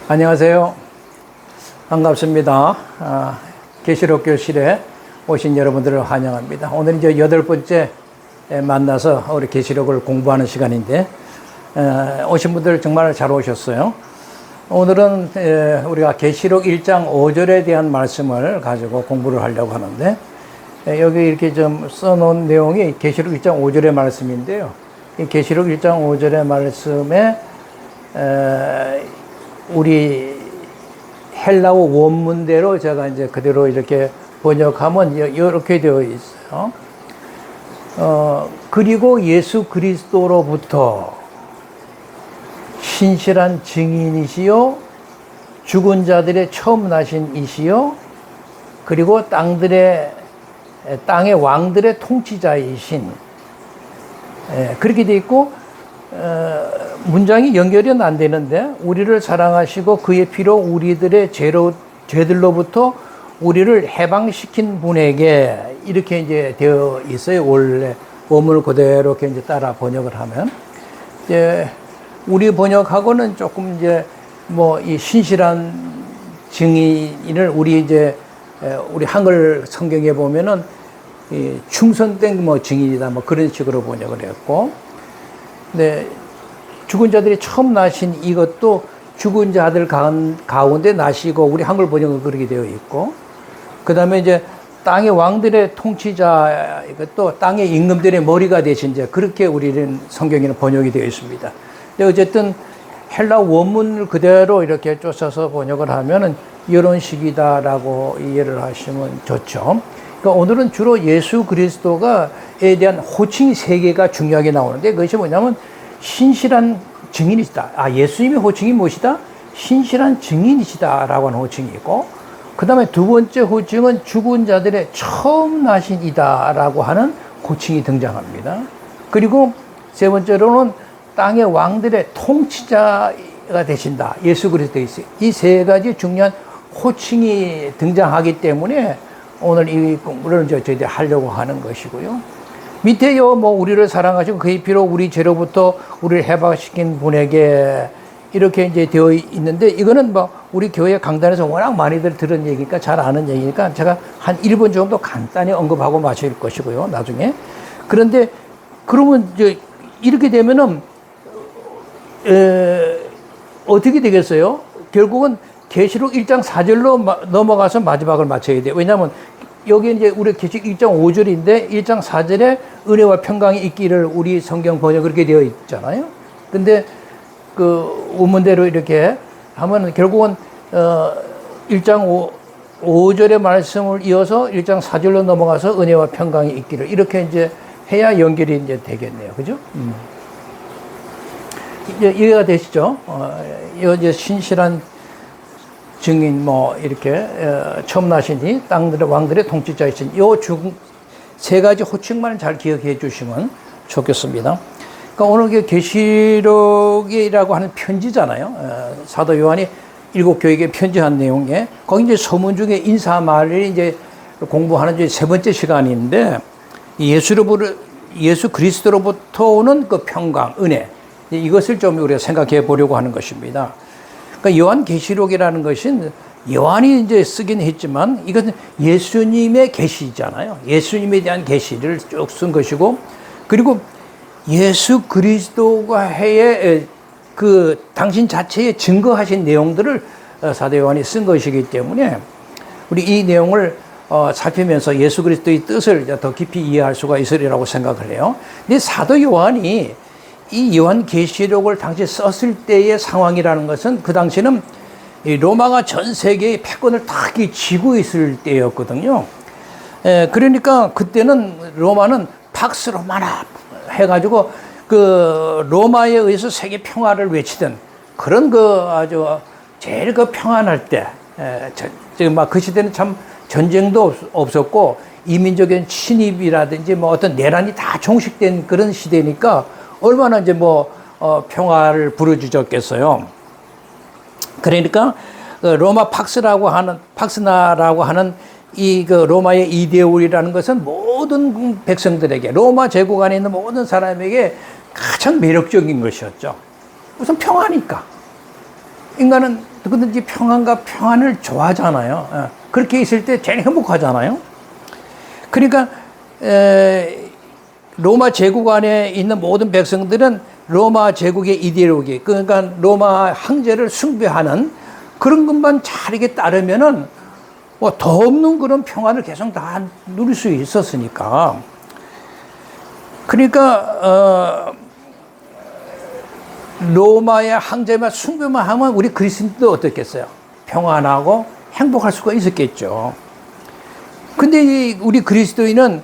안녕하세요. 반갑습니다. 계시록 교실에 오신 여러분들을 환영합니다. 오늘 이제 8번째 만나서 우리 계시록을 공부하는 시간인데, 오신 분들 정말 잘 오셨어요. 오늘은 우리가 계시록 1장 5절에 대한 말씀을 가지고 공부를 하려고 하는데, 여기 이렇게 좀 써놓은 내용이 계시록 1장 5절의 말씀인데요. 이 계시록 1장 5절의 말씀에 우리 헬라어 원문대로 제가 이제 그대로 이렇게 번역하면 이렇게 되어 있어요. 그리고 예수 그리스도로부터 신실한 증인이시요 죽은 자들의 처음 나신 이시요 그리고 땅의 왕들의 통치자이신, 그렇게 돼 있고, 문장이 연결이 안 되는데, 우리를 사랑하시고 그의 피로 우리들의 죄들로부터 우리를 해방시킨 분에게, 이렇게 이제 되어 있어요. 원래 원문을 그대로 이렇게 이제 따라 번역을 하면, 이제 우리 번역하고는 조금 이제 뭐 이 신실한 증인을 우리 한글 성경에 보면은 이 충성된 뭐 증인이다 뭐 그런 식으로 번역을 했고, 네, 죽은 자들이 처음 나신 이것도 죽은 자들 가운데 나시고, 우리 한글 번역은 그렇게 되어 있고, 그 다음에 이제 땅의 왕들의 통치자, 이것도 땅의 임금들의 머리가 되신 자, 그렇게 우리는 성경에는 번역이 되어 있습니다. 근데 어쨌든 헬라 원문을 그대로 이렇게 쫓아서 번역을 하면은 이런 식이다라고 이해를 하시면 좋죠. 그러니까 오늘은 주로 예수 그리스도가에 대한 호칭 3개가 중요하게 나오는데, 그것이 뭐냐면 신실한 증인이시다. 예수님의 호칭이 무엇이다? 신실한 증인이시다라고 하는 호칭이 있고, 그 다음에 두 번째 호칭은 죽은 자들의 처음 나신 이다라고 하는 호칭이 등장합니다. 그리고 세 번째로는 땅의 왕들의 통치자가 되신다. 예수 그리스도이시. 이 3가지 중요한 호칭이 등장하기 때문에 오늘 이 공부를 저희들이 하려고 하는 것이고요. 밑에요, 우리를 사랑하시고 그의 피로 우리 죄로부터 우리를 해방시킨 분에게, 이렇게 이제 되어 있는데, 이거는 우리 교회 강단에서 워낙 많이들 들은 얘기니까 잘 아는 얘기니까 제가 한 1분 정도 간단히 언급하고 마칠 것이고요, 나중에. 그런데 그러면 이제 이렇게 되면은 어떻게 되겠어요? 결국은 계시록 1장 4절로 넘어가서 마지막을 맞춰야 돼요. 왜냐하면 여기 이제 우리 계시록 1장 5절인데 1장 4절에 은혜와 평강이 있기를, 우리 성경 번역 그렇게 되어 있잖아요. 근데 그 원문대로 이렇게 하면 결국은 1장 5절의 말씀을 이어서 1장 4절로 넘어가서 은혜와 평강이 있기를, 이렇게 이제 해야 연결이 이제 되겠네요. 그죠? 이해가 되시죠? 이제 신실한 증인, 이렇게, 처음 나시니, 땅들의 왕들의 통치자이신, 세 가지 호칭만 잘 기억해 주시면 좋겠습니다. 그러니까 오늘 계시록이라고 하는 편지잖아요. 사도 요한이 7교회에 편지한 내용에, 거기 이제 서문 중에 인사말을 이제 공부하는 이제 3번째 시간인데, 예수 그리스도로부터 오는 그 평강, 은혜, 이것을 좀 우리가 생각해 보려고 하는 것입니다. 그러니까 요한 계시록이라는 것은 요한이 이제 쓰긴 했지만, 이것은 예수님의 계시잖아요. 예수님에 대한 계시를 쭉 쓴 것이고, 그리고 예수 그리스도가 해의 그 당신 자체에 증거하신 내용들을 사도 요한이 쓴 것이기 때문에, 우리 이 내용을 살피면서 예수 그리스도의 뜻을 더 깊이 이해할 수가 있으리라고 생각을 해요. 근데 사도 요한이 이 요한 계시록을 당시 썼을 때의 상황이라는 것은, 그 당시는 로마가 전 세계의 패권을 다 쥐고 있을 때였거든요. 그러니까 그때는 로마는 팍스 로마나 해가지고 그 로마에 의해서 세계 평화를 외치던 그런 아주 제일 평안할 때, 그 시대는 참 전쟁도 없었고 이민적인 침입이라든지 어떤 내란이 다 종식된 그런 시대니까 얼마나 이제 평화를 부르짖었겠어요. 그러니까 로마 팍스나라고 하는 이 로마의 이데올이라는 것은 모든 백성들에게, 로마 제국 안에 있는 모든 사람에게 가장 매력적인 것이었죠. 우선 평화니까. 인간은 누구든지 평안과 평안을 좋아하잖아요. 그렇게 있을 때 제일 행복하잖아요. 그러니까 로마 제국 안에 있는 모든 백성들은 로마 제국의 이데올로기, 그러니까 로마 황제를 숭배하는 그런 것만 잘 이게 따르면은 뭐 더 없는 그런 평안을 계속 다 누릴 수 있었으니까. 그러니까 로마의 황제만 숭배만 하면 우리 그리스도인도 어떻겠어요? 평안하고 행복할 수가 있었겠죠. 근데 우리 그리스도인은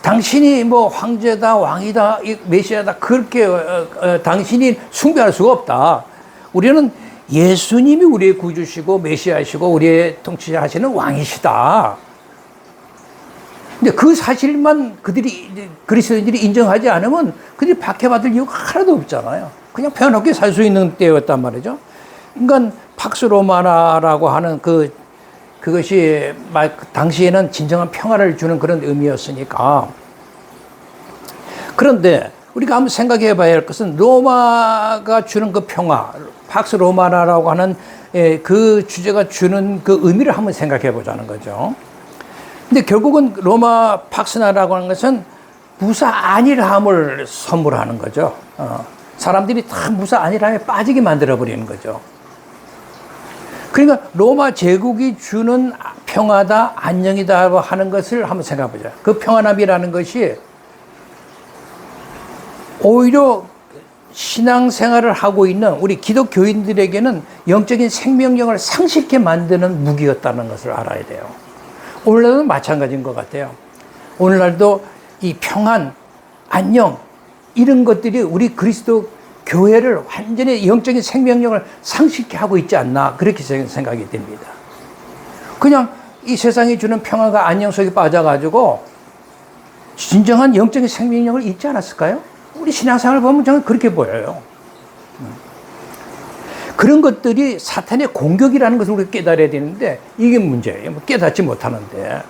당신이 뭐 황제다, 왕이다, 메시아다, 그렇게 당신이 숭배할 수가 없다. 우리는 예수님이 우리의 구주시고 메시아시고 우리의 통치자 하시는 왕이시다. 근데 그 사실만 그리스도인들이 인정하지 않으면 그들이 박해받을 이유가 하나도 없잖아요. 그냥 편하게 살 수 있는 때였단 말이죠. 그러니까 팍스 로마나라고 하는 그것이 당시에는 진정한 평화를 주는 그런 의미였으니까. 그런데 우리가 한번 생각해 봐야 할 것은 로마가 주는 그 평화, 팍스 로마나라고 하는 그 주제가 주는 그 의미를 한번 생각해 보자는 거죠. 근데 결국은 로마 팍스나라고 하는 것은 무사 안일함을 선물하는 거죠. 사람들이 다 무사 안일함에 빠지게 만들어 버리는 거죠. 그러니까 로마 제국이 주는 평화다, 안녕이다 하는 것을 한번 생각해 보자. 그 평안함이라는 것이 오히려 신앙생활을 하고 있는 우리 기독교인들에게는 영적인 생명력을 상실케 만드는 무기였다는 것을 알아야 돼요. 오늘날도 마찬가지인 것 같아요. 오늘날도 이 평안, 안녕, 이런 것들이 우리 그리스도 교회를 완전히 영적인 생명력을 상실케 하고 있지 않나, 그렇게 생각이 됩니다. 그냥 이 세상이 주는 평안과 안녕 속에 빠져가지고 진정한 영적인 생명력을 잃지 않았을까요? 우리 신앙생활을 보면 저는 그렇게 보여요. 그런 것들이 사탄의 공격이라는 것을 우리가 깨달아야 되는데 이게 문제예요. 깨닫지 못하는데.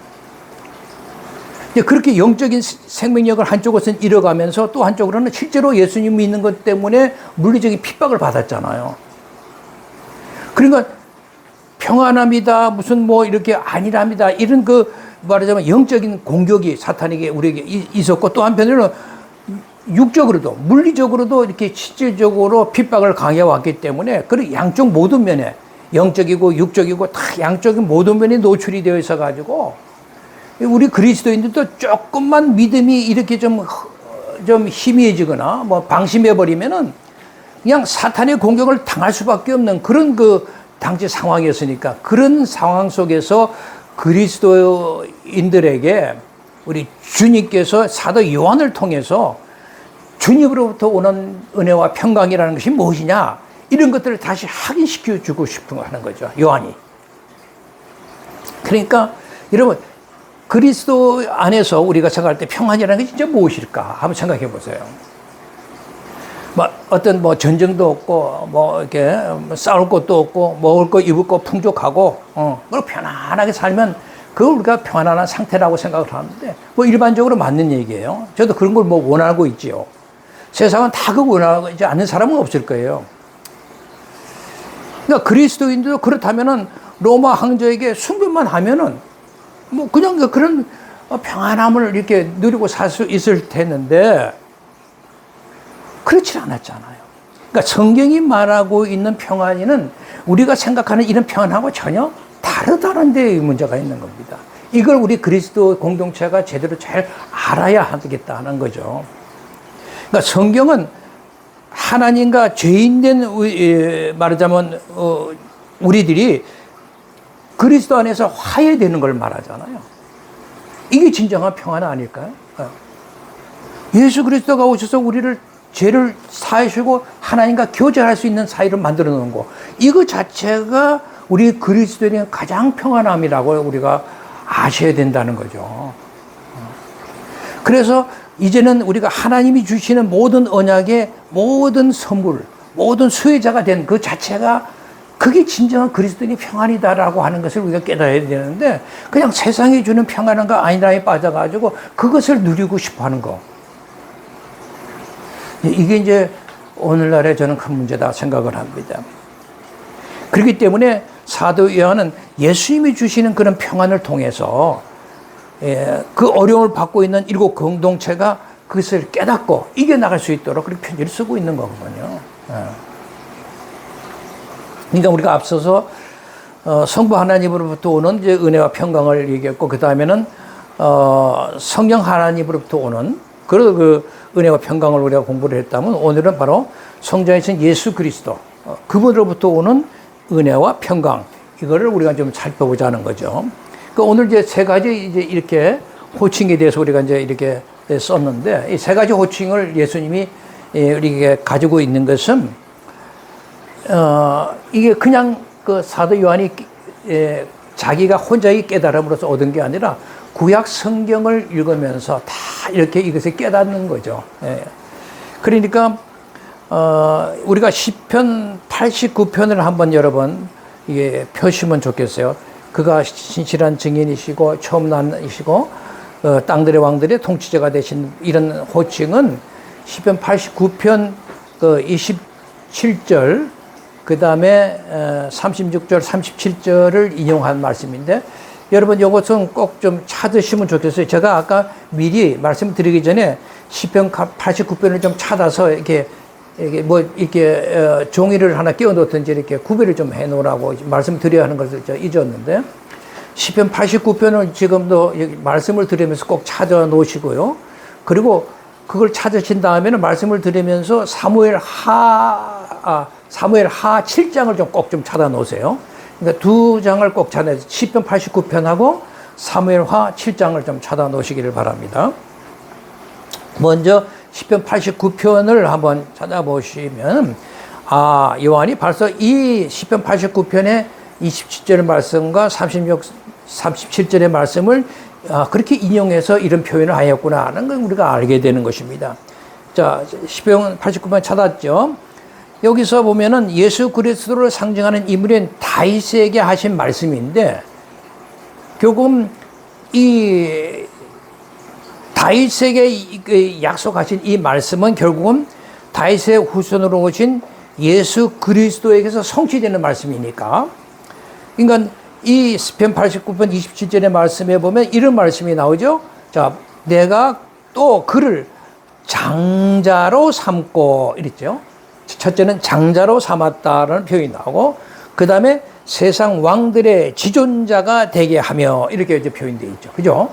그렇게 영적인 생명력을 한쪽으로는 잃어가면서 또 한쪽으로는 실제로 예수님 믿는 것 때문에 물리적인 핍박을 받았잖아요. 그러니까 평안함이다, 무슨 뭐 이렇게 안일함이다, 이런 말하자면 영적인 공격이 사탄에게 우리에게 있었고, 또 한편으로는 육적으로도 물리적으로도 이렇게 실질적으로 핍박을 강해왔기 때문에 그 양쪽 모든 면에 영적이고 육적이고 다 양적인 모든 면이 노출이 되어 있어 가지고 우리 그리스도인들도 조금만 믿음이 이렇게 좀 희미해지거나 뭐 방심해 버리면은 그냥 사탄의 공격을 당할 수밖에 없는 그런 당시 상황이었으니까, 그런 상황 속에서 그리스도인들에게 우리 주님께서 사도 요한을 통해서 주님으로부터 오는 은혜와 평강이라는 것이 무엇이냐, 이런 것들을 다시 확인시켜 주고 싶은 하는 거죠, 요한이. 그러니까 여러분, 그리스도 안에서 우리가 생각할 때 평안이라는 게 진짜 무엇일까 한번 생각해 보세요. 어떤 전쟁도 없고 이렇게 싸울 것도 없고 먹을 거 입을 거 풍족하고 그리고 편안하게 살면 그걸 우리가 평안한 상태라고 생각을 하는데 일반적으로 맞는 얘기예요. 저도 그런 걸 원하고 있지요. 세상은 다 그거 원하지 않는 사람은 없을 거예요. 그러니까 그리스도인들도 그렇다면은 로마 황제에게 숭배만 하면은 그냥 그런 평안함을 이렇게 누리고 살 수 있을 텐데 그렇지 않았잖아요. 그러니까 성경이 말하고 있는 평안이는 우리가 생각하는 이런 평안하고 전혀 다르다는 데 문제가 있는 겁니다. 이걸 우리 그리스도 공동체가 제대로 잘 알아야 하겠다는 거죠. 그러니까 성경은 하나님과 죄인된 말하자면 우리들이 그리스도 안에서 화해되는 걸 말하잖아요. 이게 진정한 평안 아닐까요? 예수 그리스도가 오셔서 우리를 죄를 사하시고 하나님과 교제할 수 있는 사이를 만들어 놓은 거, 이거 자체가 우리 그리스도인의 가장 평안함이라고 우리가 아셔야 된다는 거죠. 그래서 이제는 우리가 하나님이 주시는 모든 언약의 모든 선물, 모든 수혜자가 된 그 자체가 그게 진정한 그리스도인의 평안이다라고 하는 것을 우리가 깨달아야 되는데, 그냥 세상이 주는 평안함과 안일함에 빠져가지고 그것을 누리고 싶어 하는 거. 이게 이제 오늘날의 저는 큰 문제다 생각을 합니다. 그렇기 때문에 사도 요한은 예수님이 주시는 그런 평안을 통해서 그 어려움을 받고 있는 일곱 공동체가 그것을 깨닫고 이겨나갈 수 있도록 그렇게 편지를 쓰고 있는 거거든요. 그러니까 우리가 앞서서 성부 하나님으로부터 오는 이제 은혜와 평강을 얘기했고, 그 다음에는 성령 하나님으로부터 오는 그 은혜와 평강을 우리가 공부를 했다면, 오늘은 바로 성자이신 예수 그리스도 그분으로부터 오는 은혜와 평강, 이거를 우리가 좀 살펴보자는 거죠. 그 오늘 이제 세 가지 이제 이렇게 호칭에 대해서 우리가 이제 이렇게 썼는데, 이 세 가지 호칭을 예수님이 우리에게 가지고 있는 것은 이게 그냥 그 사도 요한이 자기가 혼자의 깨달음으로서 얻은 게 아니라 구약 성경을 읽으면서 다 이렇게 이것을 깨닫는 거죠. 그러니까 우리가 시편 89편을 한번 여러분 이게 펴시면 좋겠어요. 그가 신실한 증인이시고 처음 난이시고 땅들의 왕들의 통치자가 되신, 이런 호칭은 시편 89편 그 27절 그 다음에 36절 37절을 인용한 말씀인데, 여러분 이것은 꼭 좀 찾으시면 좋겠어요. 제가 아까 미리 말씀드리기 전에 시편 89편을 좀 찾아서 이렇게 뭐 이렇게 종이를 하나 끼워 놓든지 이렇게 구별을 좀 해 놓으라고 말씀드려야 하는 것을 잊었는데, 시편 89편을 지금도 말씀을 드리면서 꼭 찾아 놓으시고요. 그리고 그걸 찾으신 다음에는 말씀을 드리면서 사무엘 하 7장을 좀 꼭 좀 찾아 놓으세요. 그러니까 두 장을 꼭 찾아서 시편 89편하고 사무엘 하 7장을 좀 찾아 놓으시기를 바랍니다. 먼저 시편 89편을 한번 찾아보시면, 요한이 벌써 이 시편 89편의 27절의 말씀과 37절의 말씀을 그렇게 인용해서 이런 표현을 하였구나 하는 걸 우리가 알게 되는 것입니다. 자, 시편 89편 찾았죠. 여기서 보면은 예수 그리스도를 상징하는 인물인 다윗에게 하신 말씀인데, 결국 이 다윗에게 약속하신 이 말씀은 결국은 다윗의 후손으로 오신 예수 그리스도에게서 성취되는 말씀이니까, 그러니까 이 시편 89편 27절의 말씀에 보면 이런 말씀이 나오죠. 자, 내가 또 그를 장자로 삼고 이랬죠. 첫째는 장자로 삼았다라는 표현이 나오고, 그 다음에 세상 왕들의 지존자가 되게 하며, 이렇게 이제 표현되어 있죠. 그죠?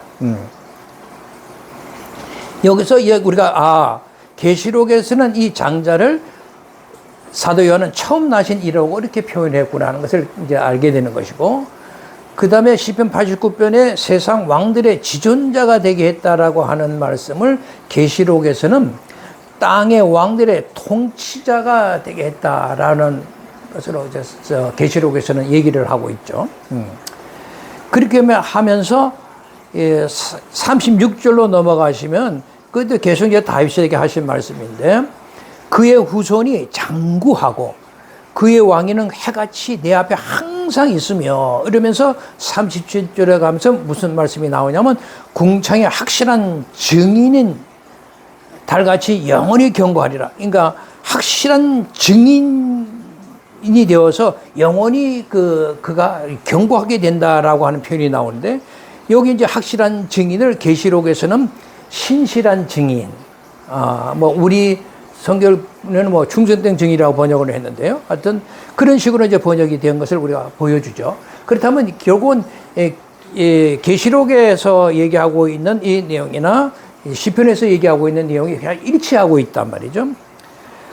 여기서 우리가 계시록에서는 이 장자를 사도 요한은 처음 나신 이라고 이렇게 표현했구나 하는 것을 이제 알게 되는 것이고, 그 다음에 시편 89편에 세상 왕들의 지존자가 되게 했다라고 하는 말씀을 계시록에서는 땅의 왕들의 통치자가 되게 했다라는 것으로 계시록에서는 얘기를 하고 있죠. 그렇게 하면서 36절로 넘어가시면 그것도 계속 이제 다윗에게 하신 말씀인데, 그의 후손이 장구하고 그의 왕위는 해같이 내 앞에 항상 있으며, 이러면서 37절에 가면서 무슨 말씀이 나오냐면, 궁창의 확실한 증인인 달같이 영원히 경고하리라. 그러니까 확실한 증인이 되어서 영원히 그가 경고하게 된다라고 하는 표현이 나오는데, 여기 이제 확실한 증인을 계시록에서는 신실한 증인, 뭐 우리 성경에는 뭐 충성된 증인이라고 번역을 했는데요. 하여튼 그런 식으로 이제 번역이 된 것을 우리가 보여주죠. 그렇다면 결국은 계시록에서 얘기하고 있는 이 내용이나 시편에서 얘기하고 있는 내용이 그냥 일치하고 있단 말이죠.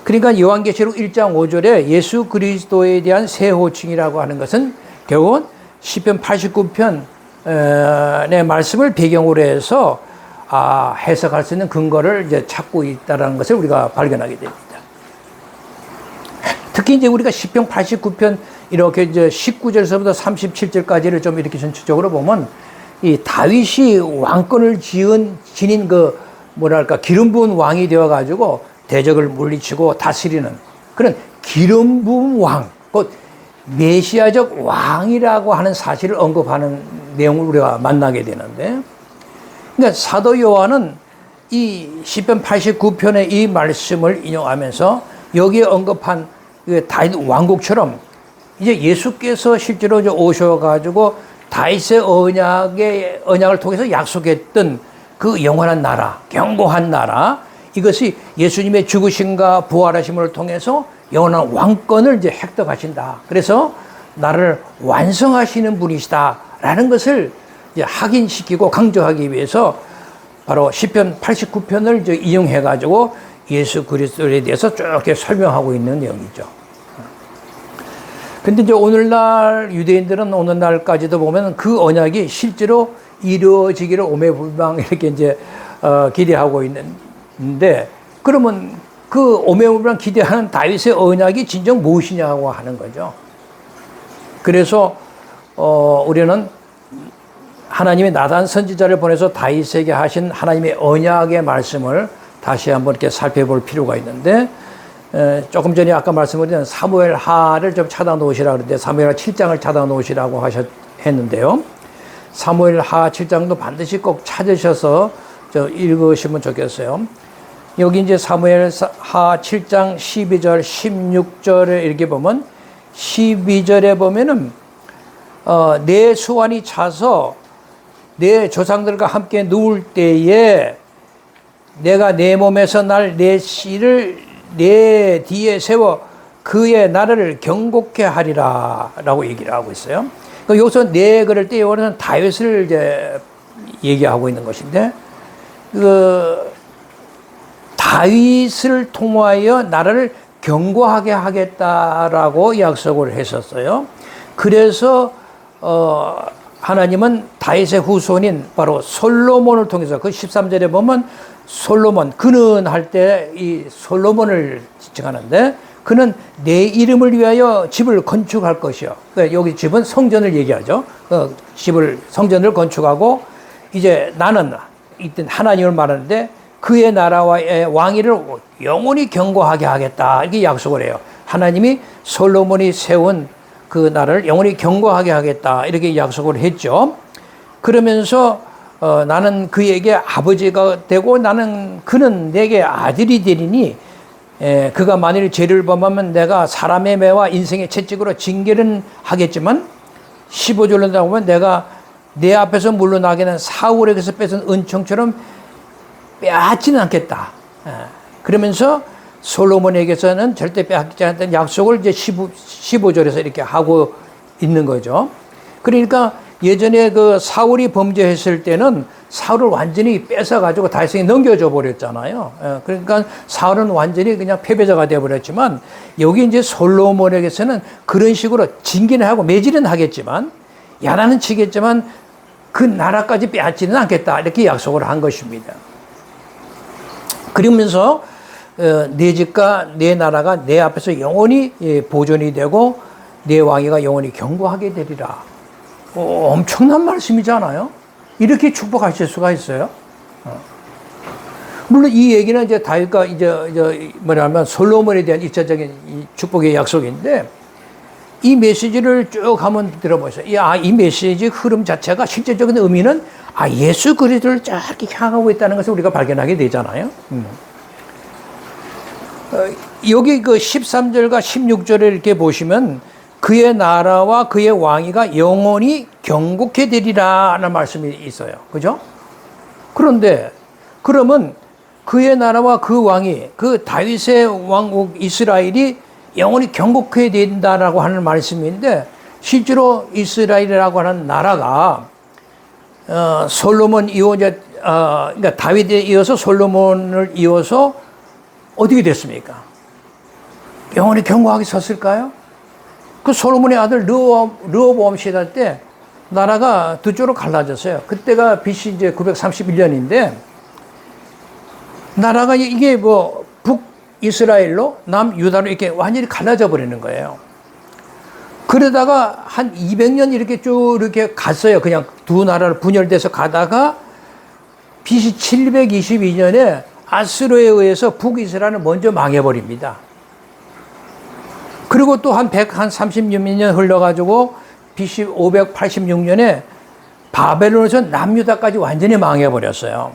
그러니까 요한계시록 1장 5절에 예수 그리스도에 대한 새 호칭이라고 하는 것은 결국은 시편 89편의 말씀을 배경으로 해서 해석할 수 있는 근거를 이제 찾고 있다는 것을 우리가 발견하게 됩니다. 특히 이제 우리가 시편 89편 이렇게 이제 19절서부터 37절까지를 좀 이렇게 전체적으로 보면, 이 다윗이 왕권을 지닌 기름 부은 왕이 되어가지고 대적을 물리치고 다스리는 그런 기름 부은 왕, 곧 메시아적 왕이라고 하는 사실을 언급하는 내용을 우리가 만나게 되는데, 그러니까 사도 요한은 이 시편 89편의 이 말씀을 인용하면서 여기에 언급한 다윗 왕국처럼 이제 예수께서 실제로 이제 오셔가지고 다윗의 언약을 통해서 약속했던 그 영원한 나라, 견고한 나라, 이것이 예수님의 죽으심과 부활하심을 통해서 영원한 왕권을 이제 획득하신다. 그래서 나를 완성하시는 분이시다라는 것을 이제 확인시키고 강조하기 위해서 바로 시편 89편을 이제 이용해가지고 예수 그리스도에 대해서 쭉 이렇게 설명하고 있는 내용이죠. 근데 이제 오늘날 유대인들은 오늘날까지도 보면 그 언약이 실제로 이루어지기를 오매불망 이렇게 이제 기대하고 있는데, 그러면 그 오매불망 기대하는 다윗의 언약이 진정 무엇이냐고 하는 거죠. 그래서 우리는 하나님이 나단 선지자를 보내서 다윗에게 하신 하나님의 언약의 말씀을 다시 한번 이렇게 살펴볼 필요가 있는데, 조금 전에 아까 말씀드린 사무엘 하를 좀 찾아 놓으시라고 그랬는데, 사무엘 하 7장을 찾아 놓으시라고 했는데요. 사무엘 하 7장도 반드시 꼭 찾으셔서 읽으시면 좋겠어요. 여기 이제 사무엘 하 7장 12절, 16절에 이렇게 보면, 12절에 보면은, 내 수완이 차서 내 조상들과 함께 누울 때에 내가 내 몸에서 날 내 씨를 내 뒤에 세워 그의 나라를 경고케 하리라 라고 얘기를 하고 있어요. 여기서 내 그럴 때 이거는 다윗을 이제 얘기하고 있는 것인데, 그 다윗을 통하여 나라를 경고하게 하겠다라고 약속을 했었어요. 그래서 하나님은 다윗의 후손인 바로 솔로몬을 통해서, 그 13절에 보면 솔로몬, 그는 할 때 이 솔로몬을 지칭하는데, 그는 내 이름을 위하여 집을 건축할 것이요. 그러니까 여기 집은 성전을 얘기하죠. 성전을 건축하고, 이제 나는 이때 하나님을 말하는데 그의 나라와의 왕위를 영원히 견고하게 하겠다, 이렇게 약속을 해요. 하나님이 솔로몬이 세운 그 나라를 영원히 견고하게 하겠다, 이렇게 약속을 했죠. 그러면서 나는 그에게 아버지가 되고 그는 내게 아들이 되리니, 그가 만일 죄를 범하면 내가 사람의 매와 인생의 채찍으로 징계는 하겠지만, 15절로 나오면 내가 내 앞에서 물러나게는 사울에게서 뺏은 은총처럼 빼앗지는 않겠다. 그러면서 솔로몬에게서는 절대 빼앗기지 않았다는 약속을 이제 15절에서 이렇게 하고 있는 거죠. 그러니까 예전에 그 사울이 범죄했을 때는 사울을 완전히 뺏어가지고 다윗에게 넘겨줘 버렸잖아요. 그러니까 사울은 완전히 그냥 패배자가 되어버렸지만, 여기 이제 솔로몬에게서는 그런 식으로 징계는 하고 매질은 하겠지만, 야단은 치겠지만 그 나라까지 빼앗지는 않겠다, 이렇게 약속을 한 것입니다. 그러면서 내 집과 내 나라가 내 앞에서 영원히 보존이 되고 내 왕위가 영원히 견고하게 되리라. 엄청난 말씀이잖아요. 이렇게 축복하실 수가 있어요. 물론 이 얘기는 이제 다윗과 이제 뭐냐면 솔로몬에 대한 일차적인 이 축복의 약속인데, 이 메시지를 쭉 한번 들어보세요. 이 메시지 흐름 자체가 실제적인 의미는 예수 그리스도를 이렇게 향하고 있다는 것을 우리가 발견하게 되잖아요. 여기 그 13절과 16절을 이렇게 보시면 그의 나라와 그의 왕위가 영원히 경고케 되리라는 말씀이 있어요. 그죠? 그런데 그러면 그의 나라와 그 왕이, 그 다윗의 왕국 이스라엘이 영원히 경고케 된다라고 하는 말씀인데, 실제로 이스라엘이라고 하는 나라가 솔로몬 그러니까 다윗에 이어서 솔로몬을 이어서 어떻게 됐습니까? 영원히 견고하게 섰을까요? 그 솔로몬의 아들 르호보암 시대 때 나라가 두 쪽으로 갈라졌어요. 그때가 BC 이제 931년인데, 나라가 이게 뭐 북이스라엘로 남유다로 이렇게 완전히 갈라져 버리는 거예요. 그러다가 한 200년 이렇게 쭉 이렇게 갔어요. 그냥 두 나라를 분열돼서 가다가 BC 722년에 아수르에 의해서 북이스라엘은 먼저 망해버립니다. 그리고 또 한 136년 흘러가지고 BC 586년에 바벨론에서 남유다까지 완전히 망해버렸어요.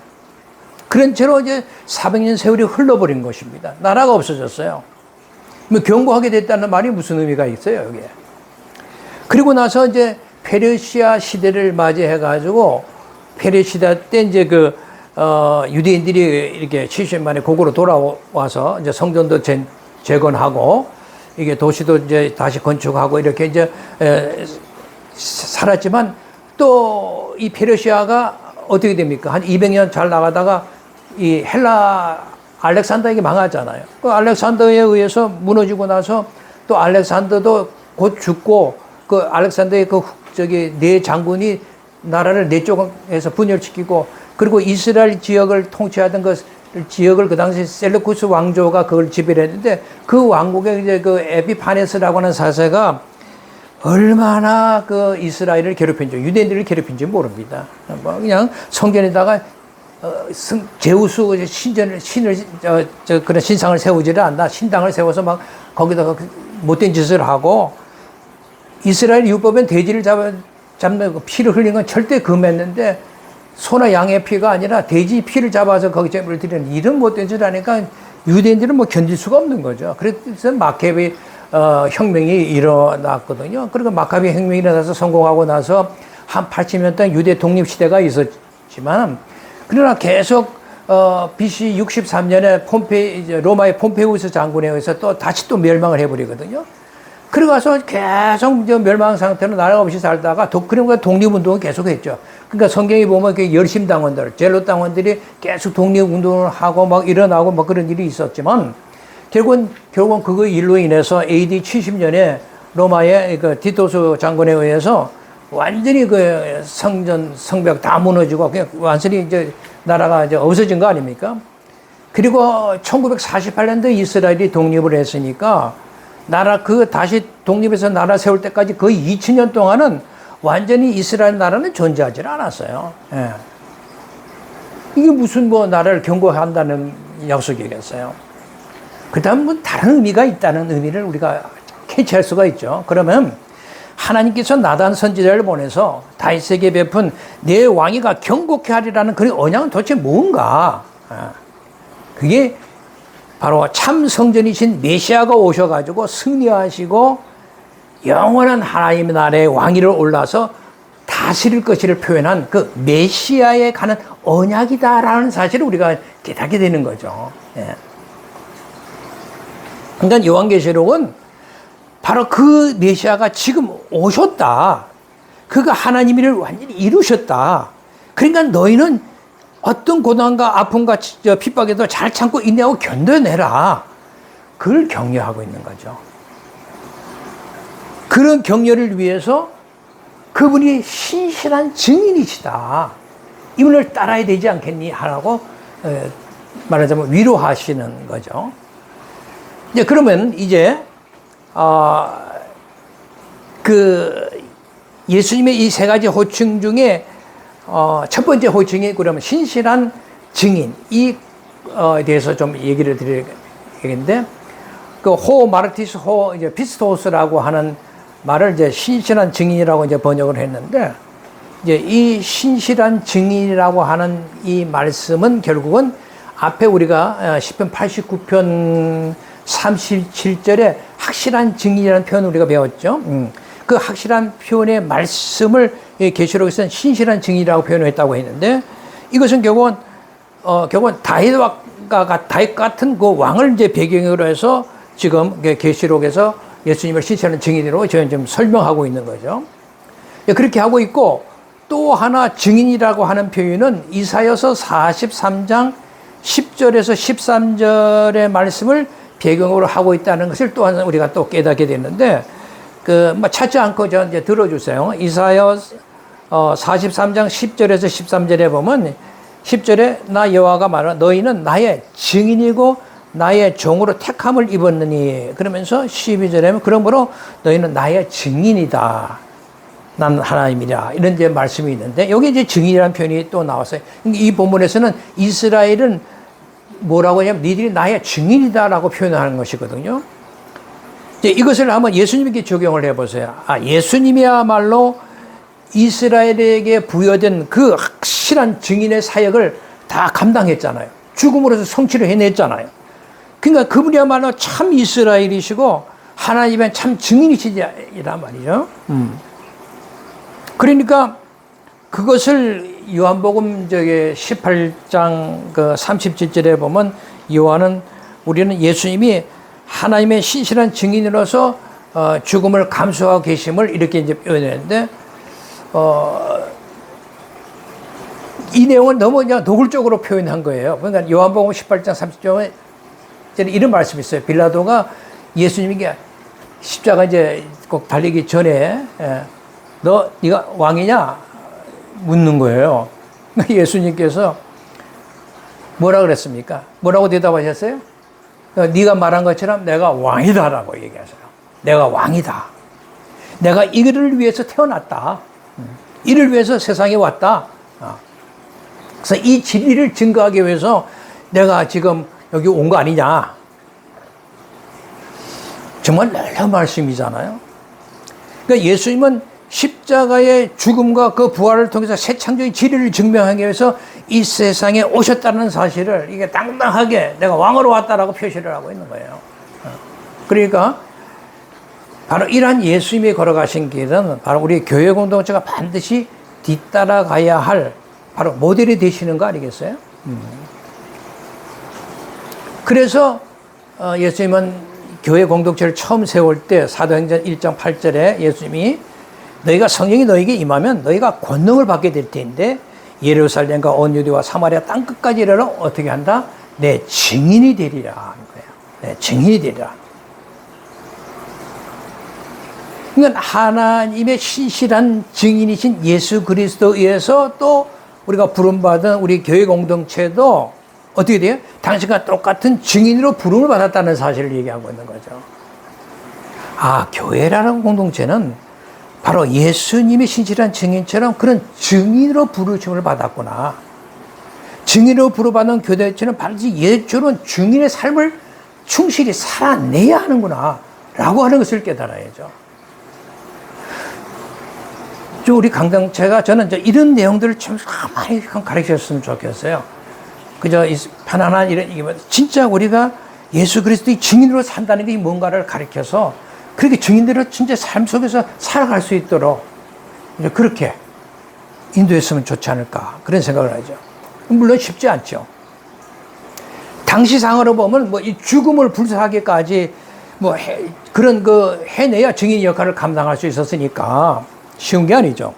그런 채로 이제 400년 세월이 흘러버린 것입니다. 나라가 없어졌어요. 뭐 경고하게 됐다는 말이 무슨 의미가 있어요, 여기에? 그리고 나서 이제 페르시아 시대를 맞이해가지고 페르시아 때 이제 유대인들이 이렇게 70년 만에 고국으로 돌아와서 이제 성전도 재건하고 이게 도시도 이제 다시 건축하고 이렇게 이제 살았지만 또 이 페르시아가 어떻게 됩니까? 한 200년 잘 나가다가 이 헬라 알렉산더에게 망하잖아요. 그 알렉산더에 의해서 무너지고 나서 또 알렉산더도 곧 죽고 그 알렉산더의 네 장군이 나라를 네 쪽에서 분열시키고 그리고 이스라엘 지역을 통치하던 그 지역을 그 당시 셀루쿠스 왕조가 그걸 지배를 했는데 그 왕국의 이제 그 에피파네스라고 하는 사세가 얼마나 그 이스라엘을 괴롭힌지, 유대인들을 괴롭힌지 모릅니다. 뭐 그냥 성전에다가 제우스 신을 그런 신상을 세우지를 않나, 신당을 세워서 막 거기다가 못된 짓을 하고 이스라엘 율법엔 돼지를 잡는 피를 흘린 건 절대 금했는데 소나 양의 피가 아니라 돼지 피를 잡아서 거기 제물을 드리는 이런 못된 짓을 하니까 유대인들은 뭐 견딜 수가 없는 거죠. 그래서 마카비 혁명이 일어났거든요. 그리고 마카비 혁명이 일어나서 성공하고 나서 한 80년 동안 유대 독립시대가 있었지만 그러나 계속 BC 63년에 로마의 폼페이우스 장군에 의해서 또 다시 또 멸망을 해버리거든요. 그러고서 계속 멸망 상태로 나라 없이 살다가 그러니까 독립운동을 계속했죠. 그러니까 성경에 보면 그 열심당원들, 젤롯당원들이 계속 독립운동을 하고 막 일어나고 막 그런 일이 있었지만 결국은 그거 일로 인해서 AD 70년에 로마의 그 티토스 장군에 의해서 완전히 그 성벽 다 무너지고 그냥 완전히 이제 나라가 이제 없어진 거 아닙니까? 그리고 1948년도 이스라엘이 독립을 했으니까 다시 독립해서 나라 세울 때까지 거의 2000년 동안은 완전히 이스라엘 나라는 존재하지 않았어요. 예. 이게 무슨 뭐 나라를 경고한다는 약속이겠어요. 그 다음 뭐 다른 의미가 있다는 의미를 우리가 캐치할 수가 있죠. 그러면 하나님께서 나단 선지자를 보내서 다윗에게 베푼 내 왕위가 경고케 하리라는 그 언약은 도대체 뭔가? 그게 바로 참 성전이신 메시아가 오셔가지고 승리하시고 영원한 하나님의 나라의 왕위를 올라서 다스릴 것을 표현한 그 메시아에 관한 언약이다라는 사실을 우리가 깨닫게 되는 거죠. 예. 그러니까 요한계시록은 바로 그 메시아가 지금 오셨다. 그가 하나님을 완전히 이루셨다. 그러니까 너희는 어떤 고난과 아픔과 핍박에도 잘 참고 인내하고 견뎌내라. 그걸 격려하고 있는 거죠. 그런 격려를 위해서 그분이 신실한 증인이시다. 이분을 따라야 되지 않겠니? 하라고 말하자면 위로하시는 거죠. 이제 그러면 이제 그 예수님의 이 세 가지 호칭 중에 첫 번째 호칭이 그러면 신실한 증인 이 대해서 좀 얘기를 드리겠는데 그 마르티스 이제 피스토스라고 하는 말을 이제 신실한 증인이라고 이제 번역을 했는데 이제 이 신실한 증인이라고 하는 이 말씀은 결국은 앞에 우리가 시편 89편 37절에 확실한 증인이라는 표현을 우리가 배웠죠. 그 확실한 표현의 말씀을 계시록에서는 신실한 증인이라고 표현을 했다고 했는데 이것은 결국은 다윗 같은 그 왕을 이제 배경으로 해서 지금 계시록에서 예수님을 신실한 증인으로 저희는 지금 설명하고 있는 거죠. 그렇게 하고 있고 또 하나 증인이라고 하는 표현은 이사야서 43장 10절에서 13절의 말씀을 배경으로 하고 있다는 것을 또한 우리가 또 깨닫게 됐는데 찾지 않고 이제 들어주세요. 이사야 43장 10절에서 13절에 보면 10절에 나 여호와가 말하라 너희는 나의 증인이고 나의 종으로 택함을 입었느니 그러면서 12절에 그러므로 너희는 나의 증인이다. 난 하나님이라 이런 이제 말씀이 있는데 여기 이제 증인이라는 표현이 또 나왔어요. 이 본문에서는 이스라엘은 뭐라고 하냐면 니들이 나의 증인이다라고 표현하는 것이거든요. 이것을 한번 예수님에게 적용을 해보세요. 예수님이야말로 이스라엘에게 부여된 그 확실한 증인의 사역을 다 감당했잖아요. 죽음으로서 성취를 해냈잖아요. 그러니까 그분이야말로 참 이스라엘이시고 하나님의 참 증인이시란 말이죠. 그러니까 그것을 요한복음 18장 그 37절에 보면 요한은 우리는 예수님이 하나님의 신실한 증인으로서 죽음을 감수하고 계심을 이렇게 이제 표현했는데 이 내용은 너무 그냥 노골적으로 표현한 거예요. 그러니까 요한복음 18장 30절에 이런 말씀이 있어요. 빌라도가 예수님에게 십자가 이제 꼭 달리기 전에 네가 왕이냐 묻는 거예요. 예수님께서 뭐라 그랬습니까? 뭐라고 대답하셨어요? 네가 말한 것처럼 내가 왕이다라고 얘기하세요. 내가 왕이다. 내가 이를 위해서 태어났다. 이를 위해서 세상에 왔다. 그래서 이 진리를 증거하기 위해서 내가 지금 여기 온 거 아니냐. 정말 놀라운 말씀이잖아요. 그러니까 예수님은 십자가의 죽음과 그 부활을 통해서 새 창조의 진리를 증명하기 위해서 이 세상에 오셨다는 사실을 이게 당당하게 내가 왕으로 왔다라고 표시를 하고 있는 거예요. 그러니까 바로 이러한 예수님이 걸어가신 길은 바로 우리 교회 공동체가 반드시 뒤따라가야 할 바로 모델이 되시는 거 아니겠어요? 그래서 예수님은 교회 공동체를 처음 세울 때 사도행전 1장 8절에 예수님이 너희가 성령이 너희에게 임하면 너희가 권능을 받게 될 텐데 예루살렘과 온 유대와 사마리아 땅끝까지 이르러 어떻게 한다? 내 증인이 되리라 하는 거예요. 내 증인이 되리라. 그러니까 하나님의 신실한 증인이신 예수 그리스도에 의해서 또 우리가 부름받은 우리 교회 공동체도 어떻게 돼요? 당신과 똑같은 증인으로 부름을 받았다는 사실을 얘기하고 있는 거죠. 아, 교회라는 공동체는 바로 예수님의 신실한 증인처럼 그런 증인으로 부르심을 받았구나. 증인으로 부름받는 교회체는 반드시 예처럼 증인의 삶을 충실히 살아내야 하는구나 라고 하는 것을 깨달아야죠. 우리 강당체가 저는 이런 내용들을 좀 가만히 가르쳤으면 좋겠어요. 그저 편안한 이런, 진짜 우리가 예수 그리스도의 증인으로 산다는 게 뭔가를 가르쳐서 그렇게 증인대로 진짜 삶 속에서 살아갈 수 있도록 그렇게 인도했으면 좋지 않을까 그런 생각을 하죠. 물론 쉽지 않죠. 당시 상으로 보면 이 죽음을 불사하기까지 그런 해내야 증인 역할을 감당할 수 있었으니까 쉬운 게 아니죠.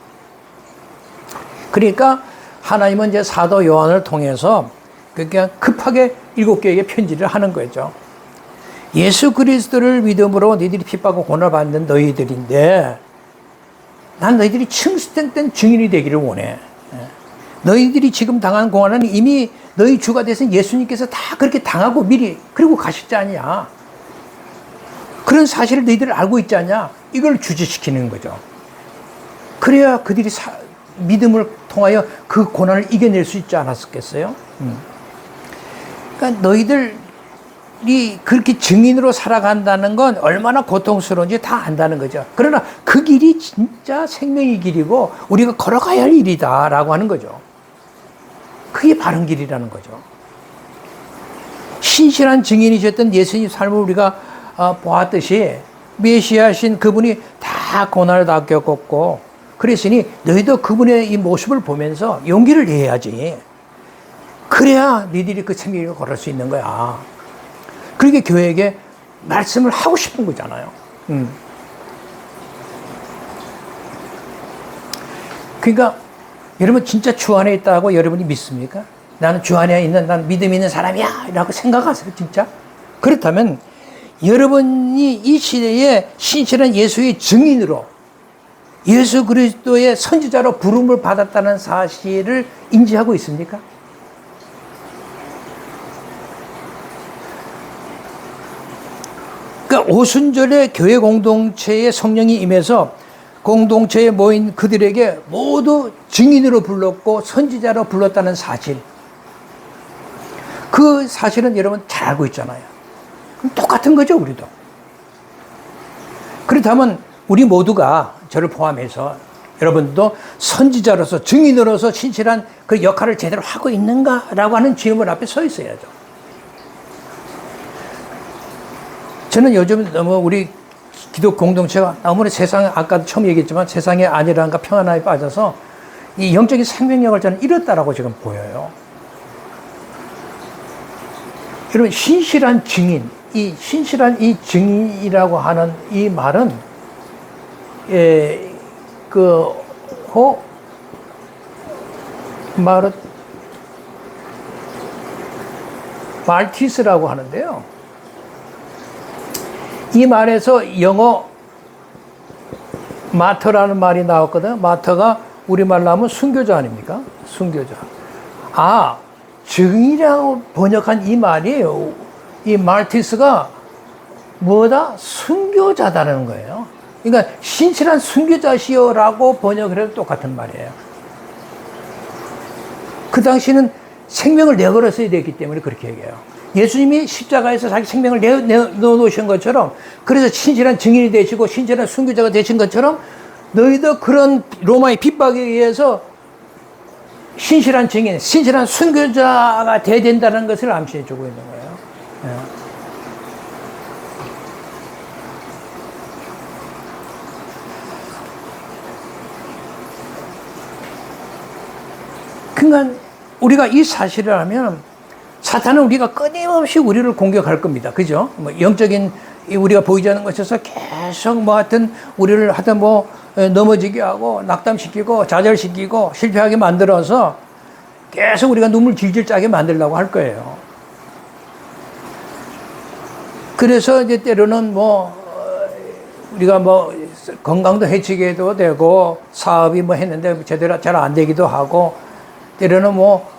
그러니까 하나님은 이제 사도 요한을 통해서 그냥 급하게 7교회에게 편지를 하는 거죠. 예수 그리스도를 믿음으로 너희들이 핍박하고 고난을 받는 너희들인데 난 너희들이 층수된 증인이 되기를 원해. 너희들이 지금 당한 고난은 이미 너희 주가 되신 예수님께서 다 그렇게 당하고 미리 그리고 가셨지 않냐. 그런 사실을 너희들 알고 있지 않냐. 이걸 주지시키는 거죠. 그래야 그들이 믿음을 통하여 그 고난을 이겨낼 수 있지 않았겠어요? 그러니까 너희들이 그렇게 증인으로 살아간다는 건 얼마나 고통스러운지 다 안다는 거죠. 그러나 그 길이 진짜 생명의 길이고 우리가 걸어가야 할 일이다라고 하는 거죠. 그게 바른 길이라는 거죠. 신실한 증인이셨던 예수님 삶을 우리가 보았듯이 메시아신 그분이 다 고난을 다 겪었고 그랬으니 너희도 그분의 이 모습을 보면서 용기를 내야지. 그래야 너희들이 그 생명을 걸을 수 있는 거야. 그러게 교회에게 말씀을 하고 싶은 거잖아요. 그러니까 여러분 진짜 주 안에 있다고 여러분이 믿습니까? 나는 주 안에 있는 난 믿음 있는 사람이야 라고 생각하세요 진짜? 그렇다면 여러분이 이 시대에 신실한 예수의 증인으로 예수 그리스도의 선지자로 부름을 받았다는 사실을 인지하고 있습니까? 그러니까 오순절에 교회 공동체의 성령이 임해서 공동체에 모인 그들에게 모두 증인으로 불렀고 선지자로 불렀다는 사실. 그 사실은 여러분 잘 알고 있잖아요. 똑같은 거죠, 우리도. 그렇다면 우리 모두가 저를 포함해서 여러분도 선지자로서 증인으로서 신실한 그 역할을 제대로 하고 있는가라고 하는 질문 앞에 서 있어야죠. 저는 요즘 너무 우리 기독 공동체가 아무리 세상에, 아까도 처음 얘기했지만 세상의 안일함과 평안함에 빠져서 이 영적인 생명력을 저는 잃었다라고 지금 보여요. 여러분, 신실한 증인, 이 신실한 이 증인이라고 하는 이 말은, 말은 말티스라고 하는데요. 이 말에서 영어 마터라는 말이 나왔거든요. 마터가 우리말로 하면 순교자 아닙니까? 순교자. 아, 증인이라고 번역한 이 말이, 이 말티스가 뭐다? 순교자다는 거예요. 그러니까 신실한 순교자시여라고 번역을 해도 똑같은 말이에요. 그 당시는 생명을 내걸었어야 됐기 때문에 그렇게 얘기해요. 예수님이 십자가에서 자기 생명을 내놓으신 것처럼, 그래서 신실한 증인이 되시고 신실한 순교자가 되신 것처럼 너희도 그런 로마의 핍박에 의해서 신실한 증인, 신실한 순교자가 돼야 된다는 것을 암시해 주고 있는 거예요. 네. 그러니까 우리가 이 사실을 알면 사탄은 우리가 끊임없이 우리를 공격할 겁니다. 그죠? 뭐 영적인 우리가 보이지 않는 것에서 계속 뭐 하여튼 우리를 하여튼 뭐 넘어지게 하고 낙담시키고 좌절시키고 실패하게 만들어서 계속 우리가 눈물 질질 짜게 만들려고 할 거예요. 그래서 이제 때로는 뭐 우리가 뭐 건강도 해치게도 되고 사업이 뭐 했는데 제대로 잘 안 되기도 하고, 때로는 뭐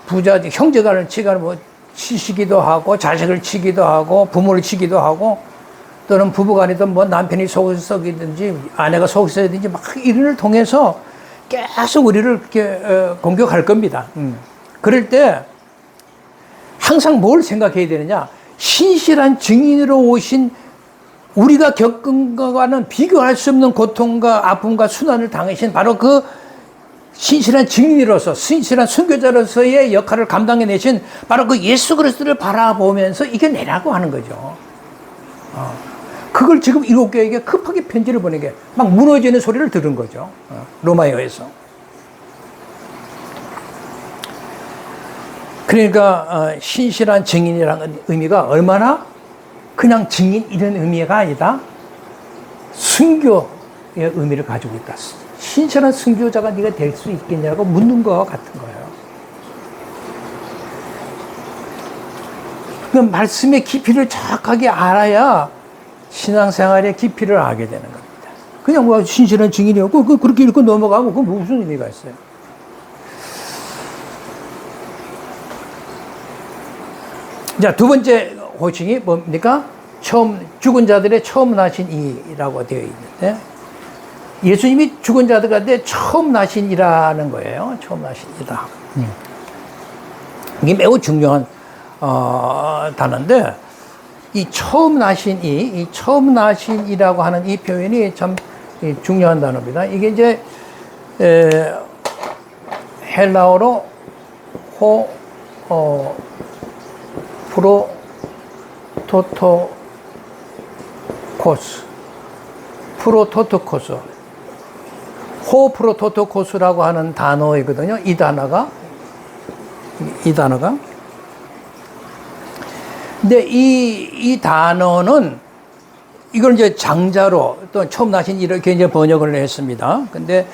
부자 형제간을 뭐 치시기도 하고 자식을 치기도 하고 부모를 치기도 하고, 또는 부부간이든 뭐 남편이 속을 썩이든지 아내가 속을 썩이든지 막 이를 통해서 계속 우리를 이렇게 공격할 겁니다. 그럴 때 항상 뭘 생각해야 되느냐? 신실한 증인으로 오신, 우리가 겪은 것과는 비교할 수 없는 고통과 아픔과 순환을 당하신 바로 그 신실한 증인으로서, 신실한 순교자로서의 역할을 감당해내신 바로 그 예수 그리스도를 바라보면서 이겨내라고 하는 거죠. 그걸 지금 일곱 교회에게 급하게 편지를 보내게 막 무너지는 소리를 들은 거죠. 로마여에서. 그러니까 신실한 증인이라는 의미가 얼마나 그냥 증인 이런 의미가 아니다, 순교의 의미를 가지고 있다. 신실한 순교자가 네가 될 수 있겠냐고 묻는 것과 같은 거예요. 그 말씀의 깊이를 정확하게 알아야 신앙생활의 깊이를 알게 되는 겁니다. 그냥 뭐 신실한 증인이었고 그렇게 읽고 넘어가면 그건 무슨 의미가 있어요? 자, 두 번째 호칭이 뭡니까? 죽은 자들의 처음 나신 이라고 되어 있는데, 예수님이 죽은 자들 가운데 처음 나신이라는 거예요. 처음 나신이다. 이게 매우 중요한 단어인데, 이 처음 나신 이 처음 나신이라고 하는 이 표현이 참 중요한 단어입니다. 이게 이제 헬라어로 프로토토코스, 호프로토토코스라고 하는 단어이거든요. 이 단어가. 근데 이 단어는 이걸 이제 장자로 또 처음 나신 이렇게 이제 번역을 했습니다. 근데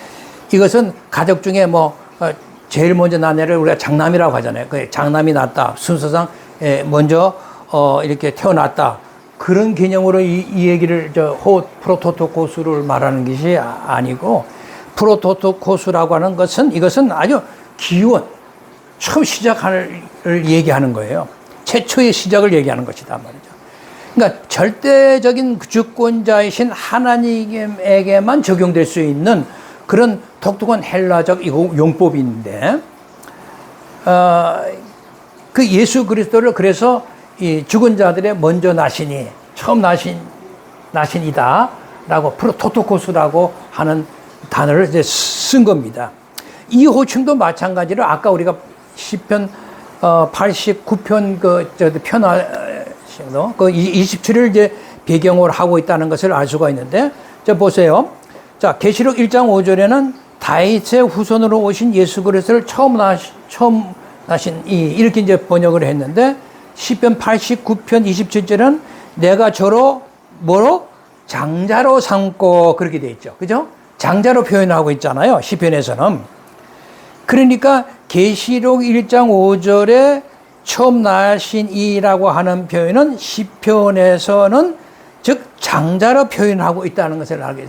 이것은 가족 중에 제일 먼저 난 애를 우리가 장남이라고 하잖아요. 그 장남이 낳았다. 순서상 먼저 이렇게 태어났다. 그런 개념으로 이 얘기를 프로토토코스를 말하는 것이 아니고, 프로토토코스라고 하는 것은 이것은 아주 기원, 처음 시작을 얘기하는 거예요. 최초의 시작을 얘기하는 것이다 말이죠. 그러니까 절대적인 주권자이신 하나님에게만 적용될 수 있는 그런 독특한 헬라적 용법인데, 그 예수 그리스도를 그래서 이 죽은 자들의 먼저 나시니, 처음 나신이다 라고 프로토토코스라고 하는 단어를 이제 쓴 겁니다. 이 호칭도 마찬가지로 아까 우리가 시편 89편 편화 그 27을 이제 배경으로 하고 있다는 것을 알 수가 있는데, 자, 보세요. 자, 계시록 1장 5절에는 다윗의 후손으로 오신 예수 그리스도를 처음 나신 이렇게 이제 번역을 했는데, 시편 89편 27절은 내가 저로 뭐로 장자로 삼고 그렇게 돼 있죠. 그죠? 장자로 표현하고 있잖아요. 시편에서는. 그러니까 계시록 1장 5절에 처음 나신 이라고 하는 표현은 시편에서는 즉 장자로 표현하고 있다는 것을 알게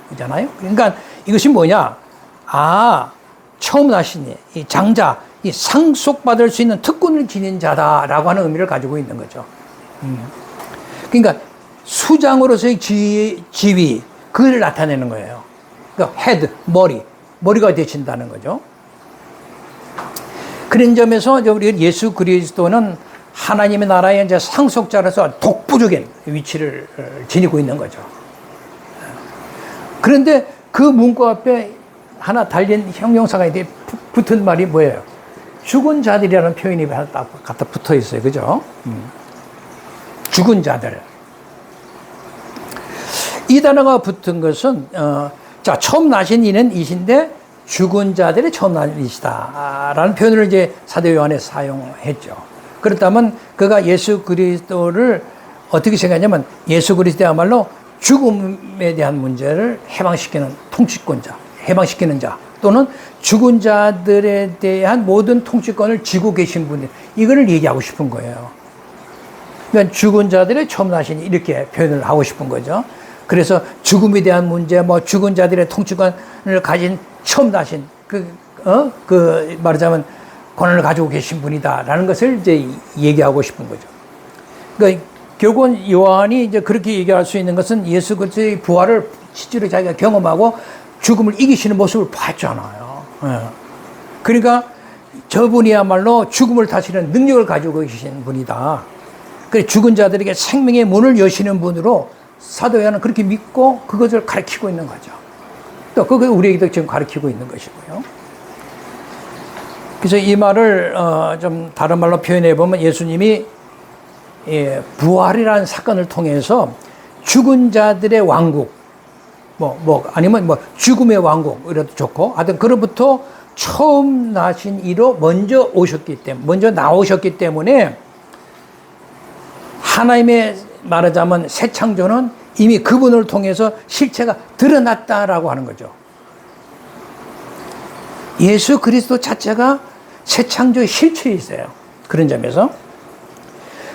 되잖아요. 그러니까 이것이 뭐냐? 아, 처음 나신 이 장자, 이 상속받을 수 있는 특권을 지닌 자다라고 하는 의미를 가지고 있는 거죠. 그러니까 수장으로서의 지위, 그걸 나타내는 거예요. 그러니까 헤드, 머리가 되신다는 거죠. 그런 점에서 우리 예수 그리스도는 하나님의 나라의 이제 상속자로서 독보적인 위치를 지니고 있는 거죠. 그런데 그 문구 앞에 하나 달린 형용사가 붙은 말이 뭐예요? 죽은 자들이라는 표현이 갖다 붙어 있어요. 그죠? 죽은 자들. 이 단어가 붙은 것은, 자, 처음 나신 이는 이신데 죽은 자들의 처음 나신 이시다. 라는 표현을 이제 사도 요한에서 사용했죠. 그렇다면 그가 예수 그리스도를 어떻게 생각하냐면 예수 그리스도야말로 죽음에 대한 문제를 해방시키는 통치권자, 해방시키는 자, 또는 죽은 자들에 대한 모든 통치권을 쥐고 계신 분, 이거를 얘기하고 싶은 거예요. 그러니까 죽은 자들의 처음 나신 이렇게 표현을 하고 싶은 거죠. 그래서 죽음에 대한 문제, 뭐 죽은 자들의 통치권을 가진 처음 나신 말하자면 권한을 가지고 계신 분이다라는 것을 이제 얘기하고 싶은 거죠. 그러니까 결국은 요한이 이제 그렇게 얘기할 수 있는 것은 예수 그리스도의 부활을 실제로 자기가 경험하고 죽음을 이기시는 모습을 봤잖아요. 그러니까 저분이야말로 죽음을 다스리는 능력을 가지고 계신 분이다. 그래서 죽은 자들에게 생명의 문을 여시는 분으로 사도 요한은 그렇게 믿고 그것을 가르치고 있는 거죠. 또 그것을 우리에게도 지금 가르치고 있는 것이고요. 그래서 이 말을 좀 다른 말로 표현해 보면 예수님이 부활이라는 사건을 통해서 죽은 자들의 왕국, 아니면 죽음의 왕국, 이래도 좋고, 하여튼, 그로부터 처음 나신 이로 먼저 나오셨기 때문에, 하나님의 말하자면 새 창조는 이미 그분을 통해서 실체가 드러났다라고 하는 거죠. 예수 그리스도 자체가 새 창조의 실체에 있어요. 그런 점에서.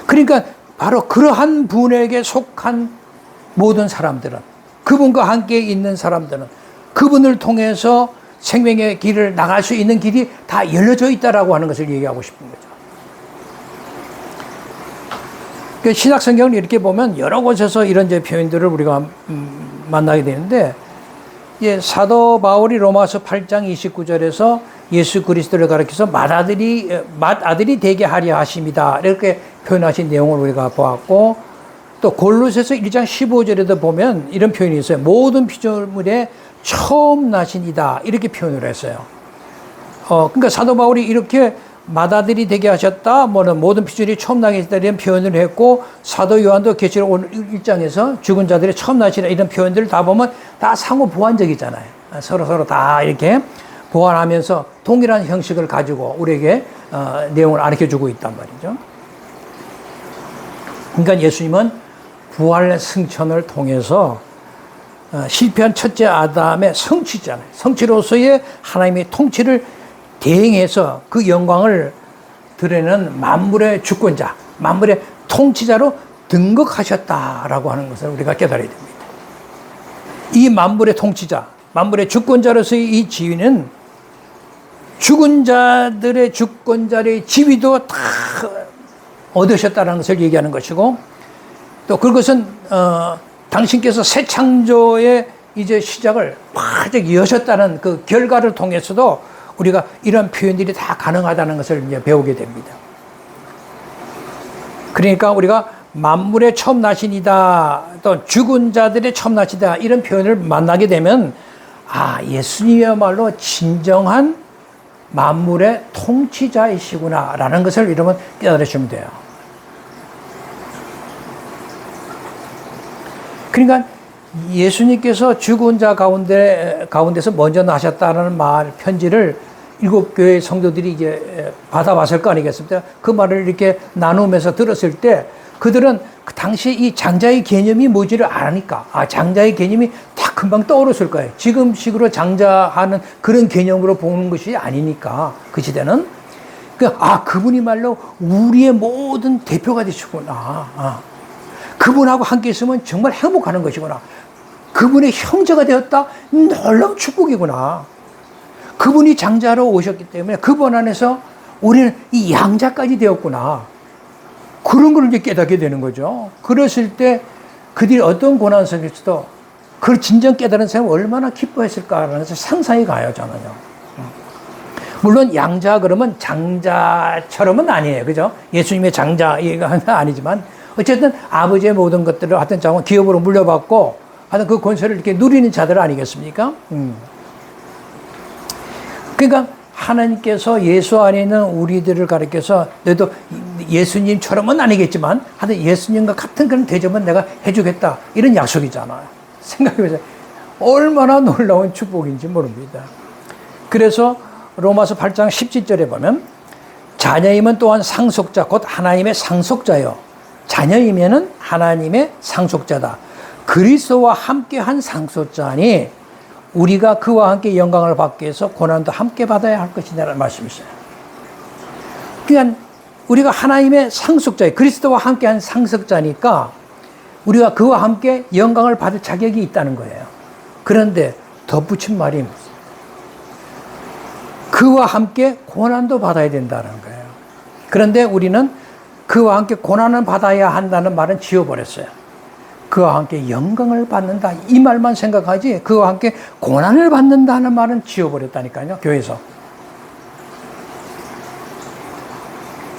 그러니까 바로 그러한 분에게 속한 모든 사람들은, 그분과 함께 있는 사람들은 그분을 통해서 생명의 길을 나갈 수 있는 길이 다 열려져 있다라고 하는 것을 얘기하고 싶은 거죠. 신약 성경을 이렇게 보면 여러 곳에서 이런 표현들을 우리가 만나게 되는데, 사도 바울이 로마서 8장 29절에서 예수 그리스도를 가리켜서 맏아들이 되게 하려 하심이다, 이렇게 표현하신 내용을 우리가 보았고, 또 골로새서 1장 15절에도 보면 이런 표현이 있어요. 모든 피조물의 처음 나신이다, 이렇게 표현을 했어요. 그러니까 사도 바울이 이렇게 맏아들이 되게 하셨다, 모든 피조물이 처음 나게 했다, 이런 표현을 했고, 사도 요한도 계시록 1장에서 죽은 자들의 처음 나시라, 이런 표현들을 다 보면 다 상호 보완적이잖아요. 서로 다 이렇게 보완하면서 동일한 형식을 가지고 우리에게 내용을 가르쳐주고 있단 말이죠. 그러니까 예수님은 부활의 승천을 통해서 실패한 첫째 아담의 성취잖아요. 성취로서의 하나님의 통치를 대행해서 그 영광을 드러내는 만물의 주권자, 만물의 통치자로 등극하셨다라고 하는 것을 우리가 깨달아야 됩니다. 이 만물의 통치자, 만물의 주권자로서의 이 지위는 죽은 자들의 주권자의 지위도 다 얻으셨다는 것을 얘기하는 것이고, 또 그것은 당신께서 새 창조의 이제 시작을 확 여셨다는 그 결과를 통해서도 우리가 이런 표현들이 다 가능하다는 것을 이제 배우게 됩니다. 그러니까 우리가 만물의 처음 나신이다, 또 죽은 자들의 처음 나시다, 이런 표현을 만나게 되면, 예수님이야말로 진정한 만물의 통치자이시구나 라는 것을 여러분 깨달으시면 돼요. 그러니까 예수님께서 죽은 자 가운데서 먼저 나셨다는 편지를 7교회 성도들이 이제 받아봤을 거 아니겠습니까? 그 말을 이렇게 나누면서 들었을 때 그들은 그 당시에 이 장자의 개념이 뭔지를 아니까, 장자의 개념이 딱 금방 떠오르실 거예요. 지금식으로 장자하는 그런 개념으로 보는 것이 아니니까, 그 시대는. 그분이 말로 우리의 모든 대표가 되시구나. 그분하고 함께 있으면 정말 행복하는 것이구나. 그분의 형제가 되었다? 놀라운 축복이구나. 그분이 장자로 오셨기 때문에 그분 안에서 우리는 이 양자까지 되었구나. 그런 걸 이제 깨닫게 되는 거죠. 그랬을 때 그들이 어떤 고난 속에서도 그걸 진정 깨달은 사람이 얼마나 기뻐했을까라는 상상이 가요, 저는요. 물론 양자 그러면 장자처럼은 아니에요. 그죠? 예수님의 장자 얘기가 아니지만 어쨌든 아버지의 모든 것들을 하여튼 기업으로 물려받고 하여튼 그 권세를 이렇게 누리는 자들 아니겠습니까? 그러니까 하나님께서 예수 안에 있는 우리들을 가리켜서 너도 예수님처럼은 아니겠지만 하여튼 예수님과 같은 그런 대접은 내가 해주겠다. 이런 약속이잖아요. 생각해보세요. 얼마나 놀라운 축복인지 모릅니다. 그래서 로마서 8장 17절에 보면 자녀이면 또한 상속자, 곧 하나님의 상속자요. 자녀이면은 하나님의 상속자다. 그리스도와 함께한 상속자니 우리가 그와 함께 영광을 받기 위해서 고난도 함께 받아야 할 것이다라는 말씀이세요. 그러니까 우리가 하나님의 상속자예요. 그리스도와 함께한 상속자니까 우리가 그와 함께 영광을 받을 자격이 있다는 거예요. 그런데 덧붙인 말이 그와 함께 고난도 받아야 된다는 거예요. 그런데 우리는 그와 함께 고난을 받아야 한다는 말은 지워버렸어요. 그와 함께 영광을 받는다 이 말만 생각하지 그와 함께 고난을 받는다는 말은 지워버렸다니까요. 교회에서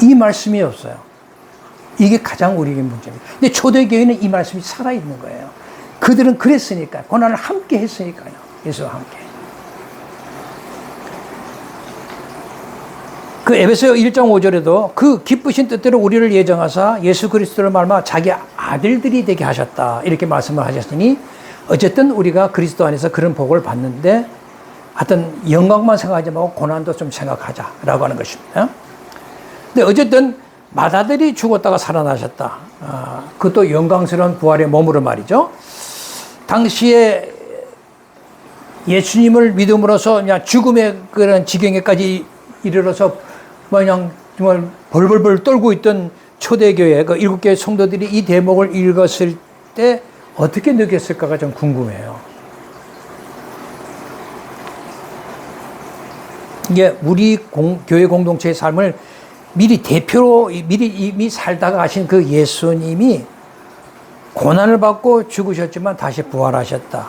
이 말씀이 없어요. 이게 가장 우리에게 문제입니다. 근데 초대교회는 이 말씀이 살아있는 거예요. 그들은 그랬으니까 고난을 함께 했으니까요. 예수와 함께. 그 에베소 1장 5절에도 그 기쁘신 뜻대로 우리를 예정하사 예수 그리스도를 말미암아 자기 아들들이 되게 하셨다 이렇게 말씀을 하셨으니 어쨌든 우리가 그리스도 안에서 그런 복을 받는데 하여튼 영광만 생각하지 말고 고난도 좀 생각하자라고 하는 것입니다. 근데 어쨌든 맏아들이 죽었다가 살아나셨다. 그것도 영광스러운 부활의 몸으로 말이죠. 당시에 예수님을 믿음으로써 그냥 죽음의 그런 지경에까지 이르러서 그냥 정말 벌벌벌 떨고 있던 초대교회 그 7개의 성도들이 이 대목을 읽었을 때 어떻게 느꼈을까가 좀 궁금해요. 이게 우리 교회 공동체의 삶을 미리 대표로 미리 이미 살다가 가신 그 예수님이 고난을 받고 죽으셨지만 다시 부활하셨다.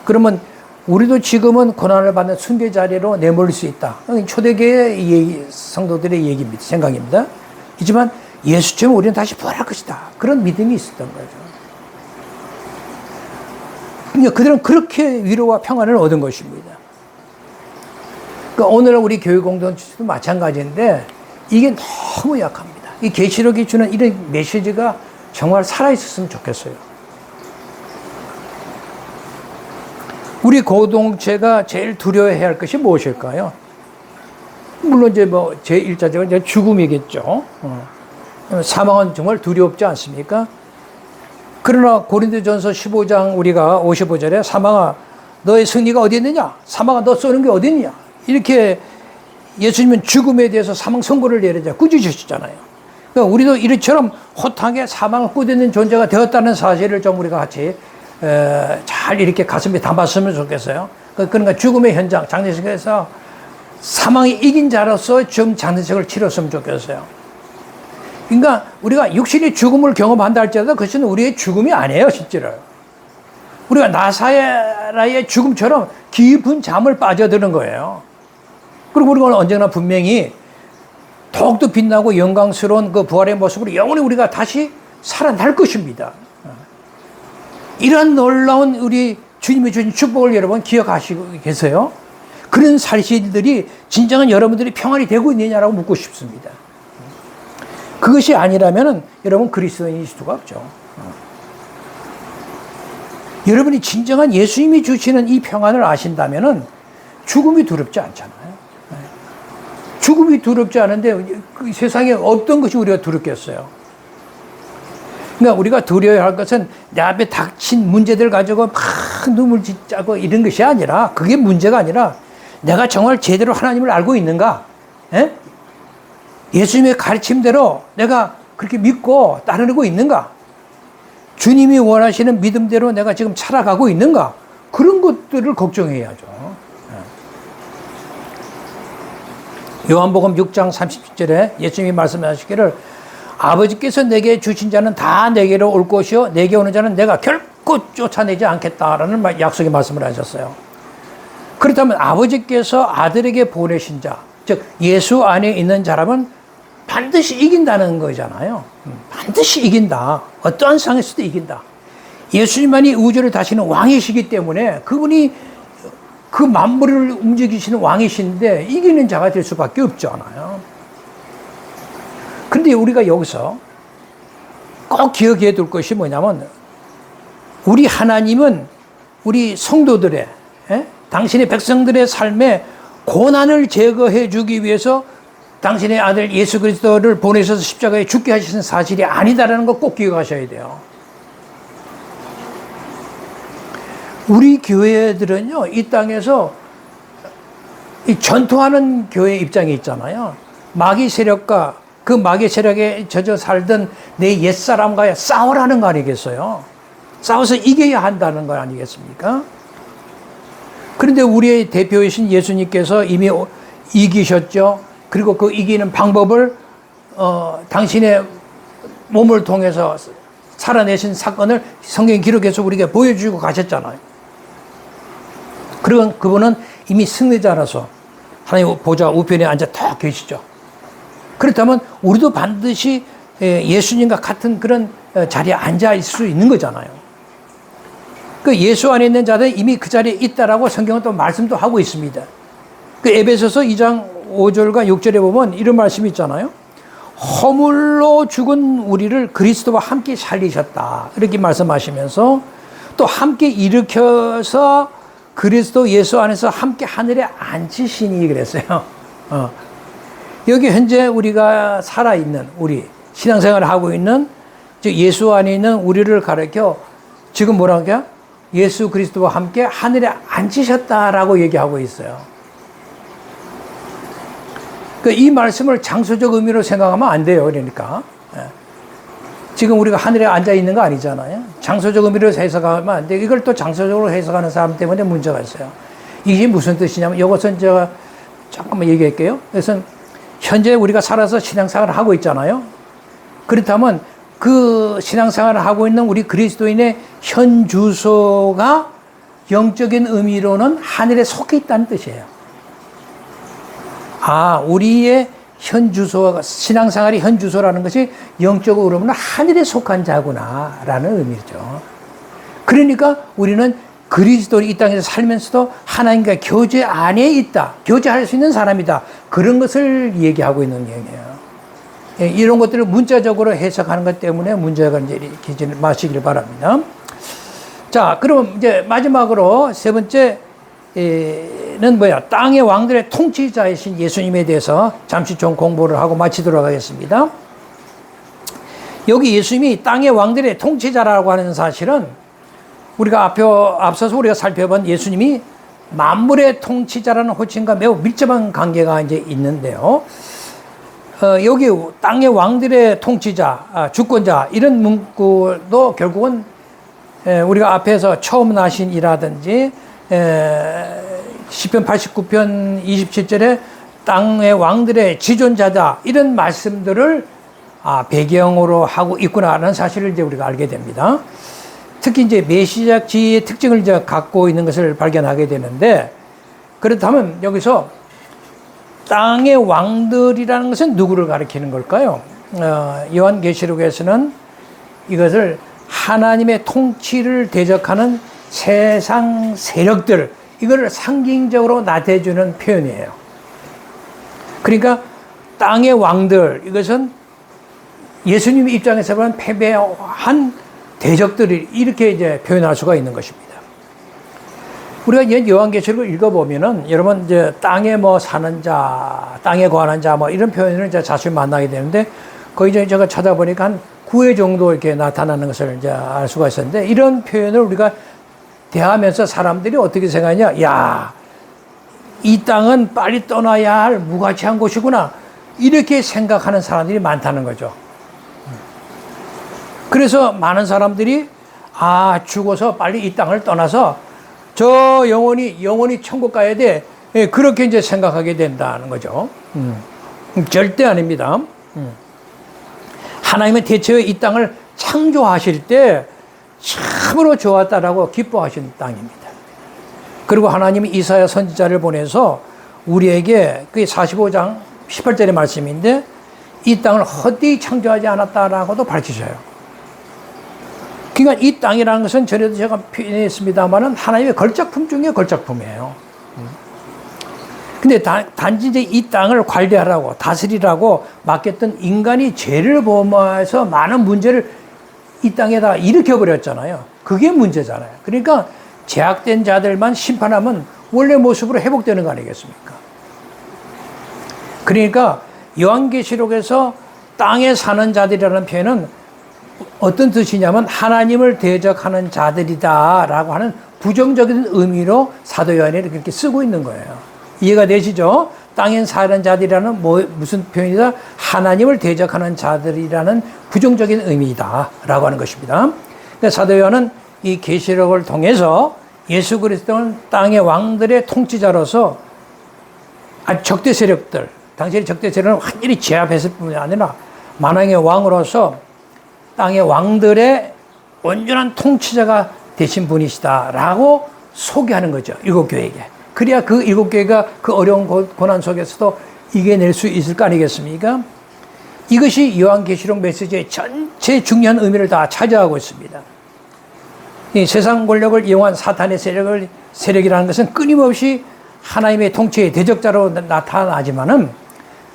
그러면 우리도 지금은 고난을 받는 순교 자리로 내몰릴 수 있다. 초대교회 성도들의 얘기입니다. 생각입니다. 하지만 예수처럼 우리는 다시 부활할 것이다. 그런 믿음이 있었던 거죠. 그러니까 그들은 그렇게 위로와 평안을 얻은 것입니다. 그러니까 오늘 우리 교회 공동체도 마찬가지인데 이게 너무 약합니다. 이 계시록이 주는 이런 메시지가 정말 살아있었으면 좋겠어요. 우리 공동체가 제일 두려워해야 할 것이 무엇일까요? 물론 이제 제1차적으로 이제 죽음이겠죠. 사망은 정말 두렵지 않습니까? 그러나 고린도전서 15장 우리가 55절에 사망아 너의 승리가 어디 있느냐? 사망아 너 쏘는 게 어디 있느냐? 이렇게 예수님은 죽음에 대해서 사망 선고를 내리자 꾸짖으셨잖아요. 그러니까 우리도 이처럼 호탕하게 사망을 꾸짖는 존재가 되었다는 사실을 좀 우리가 같이 잘 이렇게 가슴에 담았으면 좋겠어요. 그러니까 죽음의 현장, 장례식에서 사망이 이긴 자로서 좀 장례식을 치렀으면 좋겠어요. 그러니까 우리가 육신의 죽음을 경험한다 할지라도 그것은 우리의 죽음이 아니에요, 실제로. 우리가 나사라의 죽음처럼 깊은 잠을 빠져드는 거예요. 그리고 우리가 언제나 분명히 더욱더 빛나고 영광스러운 그 부활의 모습으로 영원히 우리가 다시 살아날 것입니다. 이러한 놀라운 우리 주님이 주신 축복을 여러분 기억하시고 계세요? 그런 사실들이 진정한 여러분들이 평안이 되고 있느냐라고 묻고 싶습니다. 그것이 아니라면 여러분 그리스도인일 수가 없죠. 여러분이 진정한 예수님이 주시는 이 평안을 아신다면은 죽음이 두렵지 않잖아요. 죽음이 두렵지 않은데 그 세상에 어떤 것이 우리가 두렵겠어요? 그러니까 우리가 두려워야 할 것은 내 앞에 닥친 문제들 가지고 막 눈물 짓자고 이런 것이 아니라, 그게 문제가 아니라 내가 정말 제대로 하나님을 알고 있는가? 예? 예수님의 가르침대로 내가 그렇게 믿고 따르고 있는가? 주님이 원하시는 믿음대로 내가 지금 살아가고 있는가? 그런 것들을 걱정해야죠. 요한복음 6장 30절에 예수님이 말씀하시기를 아버지께서 내게 주신 자는 다 내게로 올 것이요 내게 오는 자는 내가 결코 쫓아내지 않겠다라는 약속의 말씀을 하셨어요. 그렇다면 아버지께서 아들에게 보내신 자, 즉 예수 안에 있는 자라면 반드시 이긴다는 거잖아요. 반드시 이긴다. 어떠한 상황에서도 이긴다. 예수님만이 우주를 다스리는 왕이시기 때문에 그분이 그 만물을 움직이시는 왕이신데 이기는 자가 될 수밖에 없잖아요. 그런데 우리가 여기서 꼭 기억해 둘 것이 뭐냐면, 우리 하나님은 우리 성도들의, 당신의 백성들의 삶에 고난을 제거해 주기 위해서 당신의 아들 예수 그리스도를 보내셔서 십자가에 죽게 하시는 사실이 아니다라는 거 꼭 기억하셔야 돼요. 우리 교회들은요, 이 땅에서 이 전투하는 교회 입장에 있잖아요. 마귀 세력과 그 마귀 세력에 젖어 살던 내 옛사람과 싸우라는 거 아니겠어요? 싸워서 이겨야 한다는 거 아니겠습니까? 그런데 우리의 대표이신 예수님께서 이미 이기셨죠. 그리고 그 이기는 방법을 당신의 몸을 통해서 살아내신 사건을 성경 기록에서 우리에게 보여주고 가셨잖아요. 그리고 그분은 이미 승리자라서 하나님 보좌 우편에 앉아 딱 계시죠. 그렇다면 우리도 반드시 예수님과 같은 그런 자리에 앉아 있을 수 있는 거잖아요. 그 예수 안에 있는 자들이 이미 그 자리에 있다라고 성경은 또 말씀도 하고 있습니다. 그 에베소서 2장 5절과 6절에 보면 이런 말씀이 있잖아요. 허물로 죽은 우리를 그리스도와 함께 살리셨다. 이렇게 말씀하시면서 또 함께 일으켜서 그리스도 예수 안에서 함께 하늘에 앉히시니 그랬어요. 여기 현재 우리가 살아있는, 우리 신앙생활을 하고 있는, 즉 예수 안에 있는 우리를 가르쳐 지금 뭐라고 해요? 예수 그리스도와 함께 하늘에 앉히셨다라고 얘기하고 있어요. 이 말씀을 장소적 의미로 생각하면 안 돼요. 그러니까 지금 우리가 하늘에 앉아 있는 거 아니잖아요. 장소적 의미로 해석하면 안 돼. 이걸 또 장소적으로 해석하는 사람 때문에 문제가 있어요. 이게 무슨 뜻이냐면, 이것은 제가 잠깐만 얘기할게요. 그래서 현재 우리가 살아서 신앙생활을 하고 있잖아요. 그렇다면 그 신앙생활을 하고 있는 우리 그리스도인의 현 주소가 영적인 의미로는 하늘에 속해 있다는 뜻이에요. 우리의 현 주소가, 신앙생활의 현 주소라는 것이 영적으로 보면 하늘에 속한 자구나라는 의미죠. 그러니까 우리는 그리스도를 이 땅에서 살면서도 하나님과 교제 안에 있다, 교제할 수 있는 사람이다, 그런 것을 얘기하고 있는 얘기예요. 이런 것들을 문자적으로 해석하는 것 때문에 문제가 이제 일으키지 마시길 바랍니다. 자, 그럼 이제 마지막으로 세 번째 는 뭐야? 땅의 왕들의 통치자이신 예수님에 대해서 잠시 좀 공부를 하고 마치도록 하겠습니다. 여기 예수님이 땅의 왕들의 통치자라고 하는 사실은 우리가 앞서서 우리가 살펴본 예수님이 만물의 통치자라는 호칭과 매우 밀접한 관계가 이제 있는데요. 여기 땅의 왕들의 통치자, 주권자, 이런 문구도 결국은 우리가 앞에서 처음 나신이라든지 시편 89편 27절에 땅의 왕들의 지존자다, 이런 말씀들을 배경으로 하고 있구나라는 사실을 이제 우리가 알게 됩니다. 특히 이제 메시지적 지혜의 특징을 이제 갖고 있는 것을 발견하게 되는데, 그렇다면 여기서 땅의 왕들이라는 것은 누구를 가리키는 걸까요? 요한계시록에서는 이것을 하나님의 통치를 대적하는 세상 세력들, 이거를 상징적으로 나타내주는 표현이에요. 그러니까 땅의 왕들, 이것은 예수님 입장에서 보면 패배한 대적들이 이렇게 이제 표현할 수가 있는 것입니다. 우리가 이제 요한계시록을 읽어보면은 여러분 이제 땅에 뭐 사는 자, 땅에 거하는 자 뭐 이런 표현을 이제 자주 만나게 되는데 거기 이제 제가 찾아보니까 한 9회 정도 이렇게 나타나는 것을 이제 알 수가 있었는데 이런 표현을 우리가 대하면서 사람들이 어떻게 생각하냐? 야, 이 땅은 빨리 떠나야 할 무가치한 곳이구나. 이렇게 생각하는 사람들이 많다는 거죠. 그래서 많은 사람들이 죽어서 빨리 이 땅을 떠나서 저 영원히 천국 가야 돼. 예, 그렇게 이제 생각하게 된다는 거죠. 절대 아닙니다. 하나님은 대체로 이 땅을 창조하실 때 참으로 좋았다라고 기뻐하신 땅입니다. 그리고 하나님이 이사야 선지자를 보내서 우리에게 그게 45장 18절의 말씀인데 이 땅을 헛되이 창조하지 않았다라고도 밝히셔요. 그러니까 이 땅이라는 것은 전에도 제가 표현했습니다만은 하나님의 걸작품 중에 걸작품이에요. 근데 단지 이제 이 땅을 관리하라고 다스리라고 맡겼던 인간이 죄를 범해서 많은 문제를 이 땅에다 일으켜버렸잖아요. 그게 문제잖아요. 그러니까 죄악된 자들만 심판하면 원래 모습으로 회복되는 거 아니겠습니까? 그러니까 요한계시록에서 땅에 사는 자들이라는 표현은 어떤 뜻이냐면 하나님을 대적하는 자들이다 라고 하는 부정적인 의미로 사도 요한이 그렇게 쓰고 있는 거예요. 이해가 되시죠? 땅엔 사는 자들이라는 무슨 표현이다? 하나님을 대적하는 자들이라는 부정적인 의미이다 라고 하는 것입니다. 그러니까 사도 요한은 이 계시록을 통해서 예수 그리스도는 땅의 왕들의 통치자로서 적대 세력들, 당시의 적대 세력은 완전히 제압했을 뿐만 아니라 만왕의 왕으로서 땅의 왕들의 온전한 통치자가 되신 분이시다라고 소개하는 거죠. 일곱 교회에게. 그래야 그 일곱 교회가 그 어려운 고난 속에서도 이겨낼 수 있을 거 아니겠습니까? 이것이 요한계시록 메시지의 전체 중요한 의미를 다 차지하고 있습니다. 이 세상 권력을 이용한 사탄의 세력이라는 것은 끊임없이 하나님의 통치의 대적자로 나타나지만은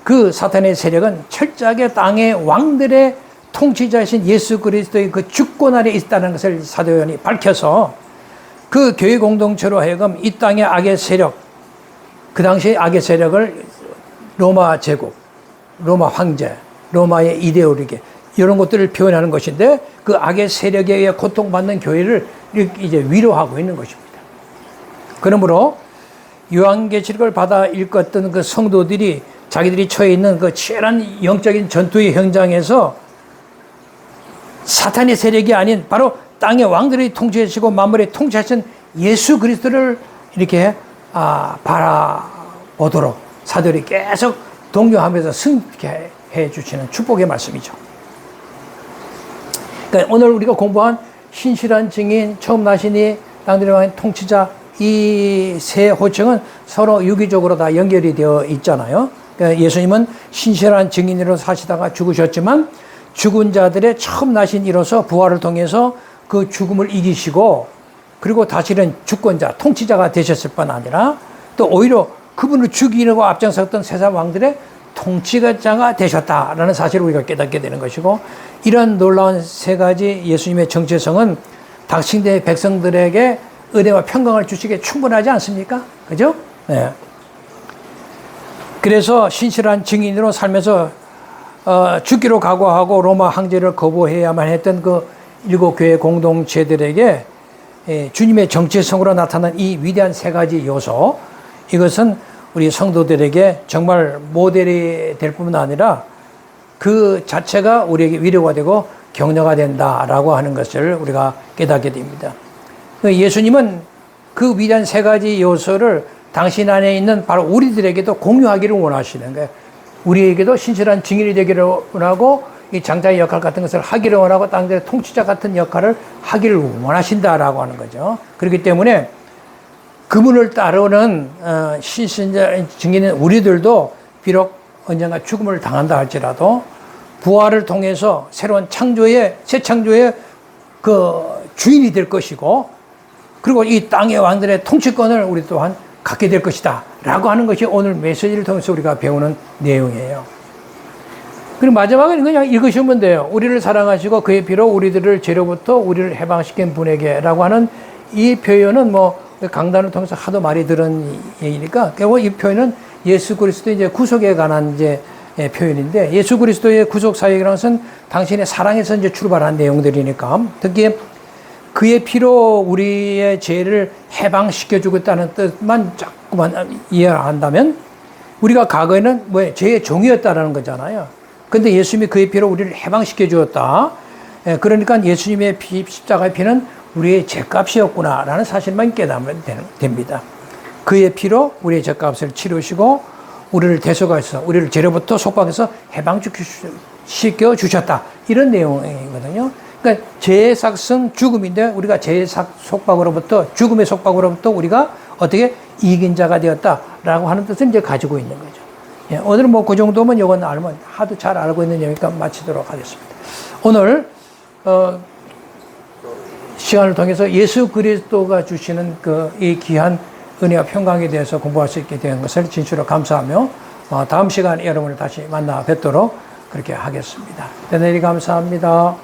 그 사탄의 세력은 철저하게 땅의 왕들의 통치자이신 예수 그리스도의 그 주권 아래 있다는 것을 사도 요한이 밝혀서 그 교회 공동체로 하여금 이 땅의 악의 세력, 그 당시의 악의 세력을 로마 제국, 로마 황제, 로마의 이데올리게 이런 것들을 표현하는 것인데 그 악의 세력에 의해 고통받는 교회를 이제 위로하고 있는 것입니다. 그러므로 요한계시록을 받아 읽었던 그 성도들이 자기들이 처해 있는 그 치열한 영적인 전투의 현장에서 사탄의 세력이 아닌 바로 땅의 왕들이 통치하시고 만물의 통치하신 예수 그리스도를 이렇게 바라보도록 사도들이 계속 독려하면서 승리해 주시는 축복의 말씀이죠. 그러니까 오늘 우리가 공부한 신실한 증인, 처음 나시니, 땅들의 왕의 통치자 이 세 호칭은 서로 유기적으로 다 연결이 되어 있잖아요. 그러니까 예수님은 신실한 증인으로 사시다가 죽으셨지만 죽은 자들의 처음 나신 이로서 부활을 통해서 그 죽음을 이기시고 그리고 다시는 주권자, 통치자가 되셨을 뿐 아니라 또 오히려 그분을 죽이려고 앞장섰던 세상 왕들의 통치자가 되셨다라는 사실을 우리가 깨닫게 되는 것이고 이런 놀라운 세 가지 예수님의 정체성은 당신의 백성들에게 은혜와 평강을 주시기에 충분하지 않습니까? 그죠? 네. 그래서 신실한 증인으로 살면서 죽기로 각오하고 로마 황제를 거부해야만 했던 그 일곱 교회 공동체들에게 주님의 정체성으로 나타난 이 위대한 세 가지 요소, 이것은 우리 성도들에게 정말 모델이 될 뿐만 아니라 그 자체가 우리에게 위로가 되고 격려가 된다라고 하는 것을 우리가 깨닫게 됩니다. 예수님은 그 위대한 세 가지 요소를 당신 안에 있는 바로 우리들에게도 공유하기를 원하시는 거예요. 우리에게도 신실한 증인이 되기를 원하고 이 장자의 역할 같은 것을 하기를 원하고 땅들의 통치자 같은 역할을 하기를 원하신다라고 하는 거죠. 그렇기 때문에 그분을 따르는 신실한 증인인 우리들도 비록 언젠가 죽음을 당한다 할지라도 부활을 통해서 새로운 새 창조의 그 주인이 될 것이고 그리고 이 땅의 왕들의 통치권을 우리 또한 갖게 될 것이다 라고 하는 것이 오늘 메시지를 통해서 우리가 배우는 내용이에요. 그리고 마지막에는 그냥 읽으시면 돼요. 우리를 사랑하시고 그의 피로 우리들을 죄로부터 우리를 해방시킨 분에게라고 하는 이 표현은 뭐 강단을 통해서 하도 많이 들은 얘기니까 결국 이 표현은 예수 그리스도의 이제 구속에 관한 이제 표현인데, 예수 그리스도의 구속 사역이라는 것은 당신의 사랑에서 이제 출발한 내용들이니까, 특히 그의 피로 우리의 죄를 해방시켜 주겠다는 뜻만 자꾸만 이해한다면 우리가 과거에는 뭐 죄의 종이었다라는 거잖아요. 근데 예수님이 그의 피로 우리를 해방시켜 주었다. 그러니까 예수님의 피, 십자가의 피는 우리의 죄값이었구나라는 사실만 깨닫으면 됩니다. 그의 피로 우리의 죄값을 치르시고 우리를 대속하셔서 우리를 죄로부터 속박해서 해방시켜 주셨다. 이런 내용이거든요. 그러니까 죄의 삭은 죽음인데 우리가 죄의 속박으로부터, 죽음의 속박으로부터 우리가 어떻게 이긴 자가 되었다라고 하는 뜻을 이제 가지고 있는 거죠. 예, 오늘은 뭐 그 정도면 이건 알면 하도 잘 알고 있는 얘기니까 마치도록 하겠습니다. 오늘 시간을 통해서 예수 그리스도가 주시는 그 이 귀한 은혜와 평강에 대해서 공부할 수 있게 된 것을 진실로 감사하며 다음 시간에 여러분을 다시 만나 뵙도록 그렇게 하겠습니다. 대단히 감사합니다.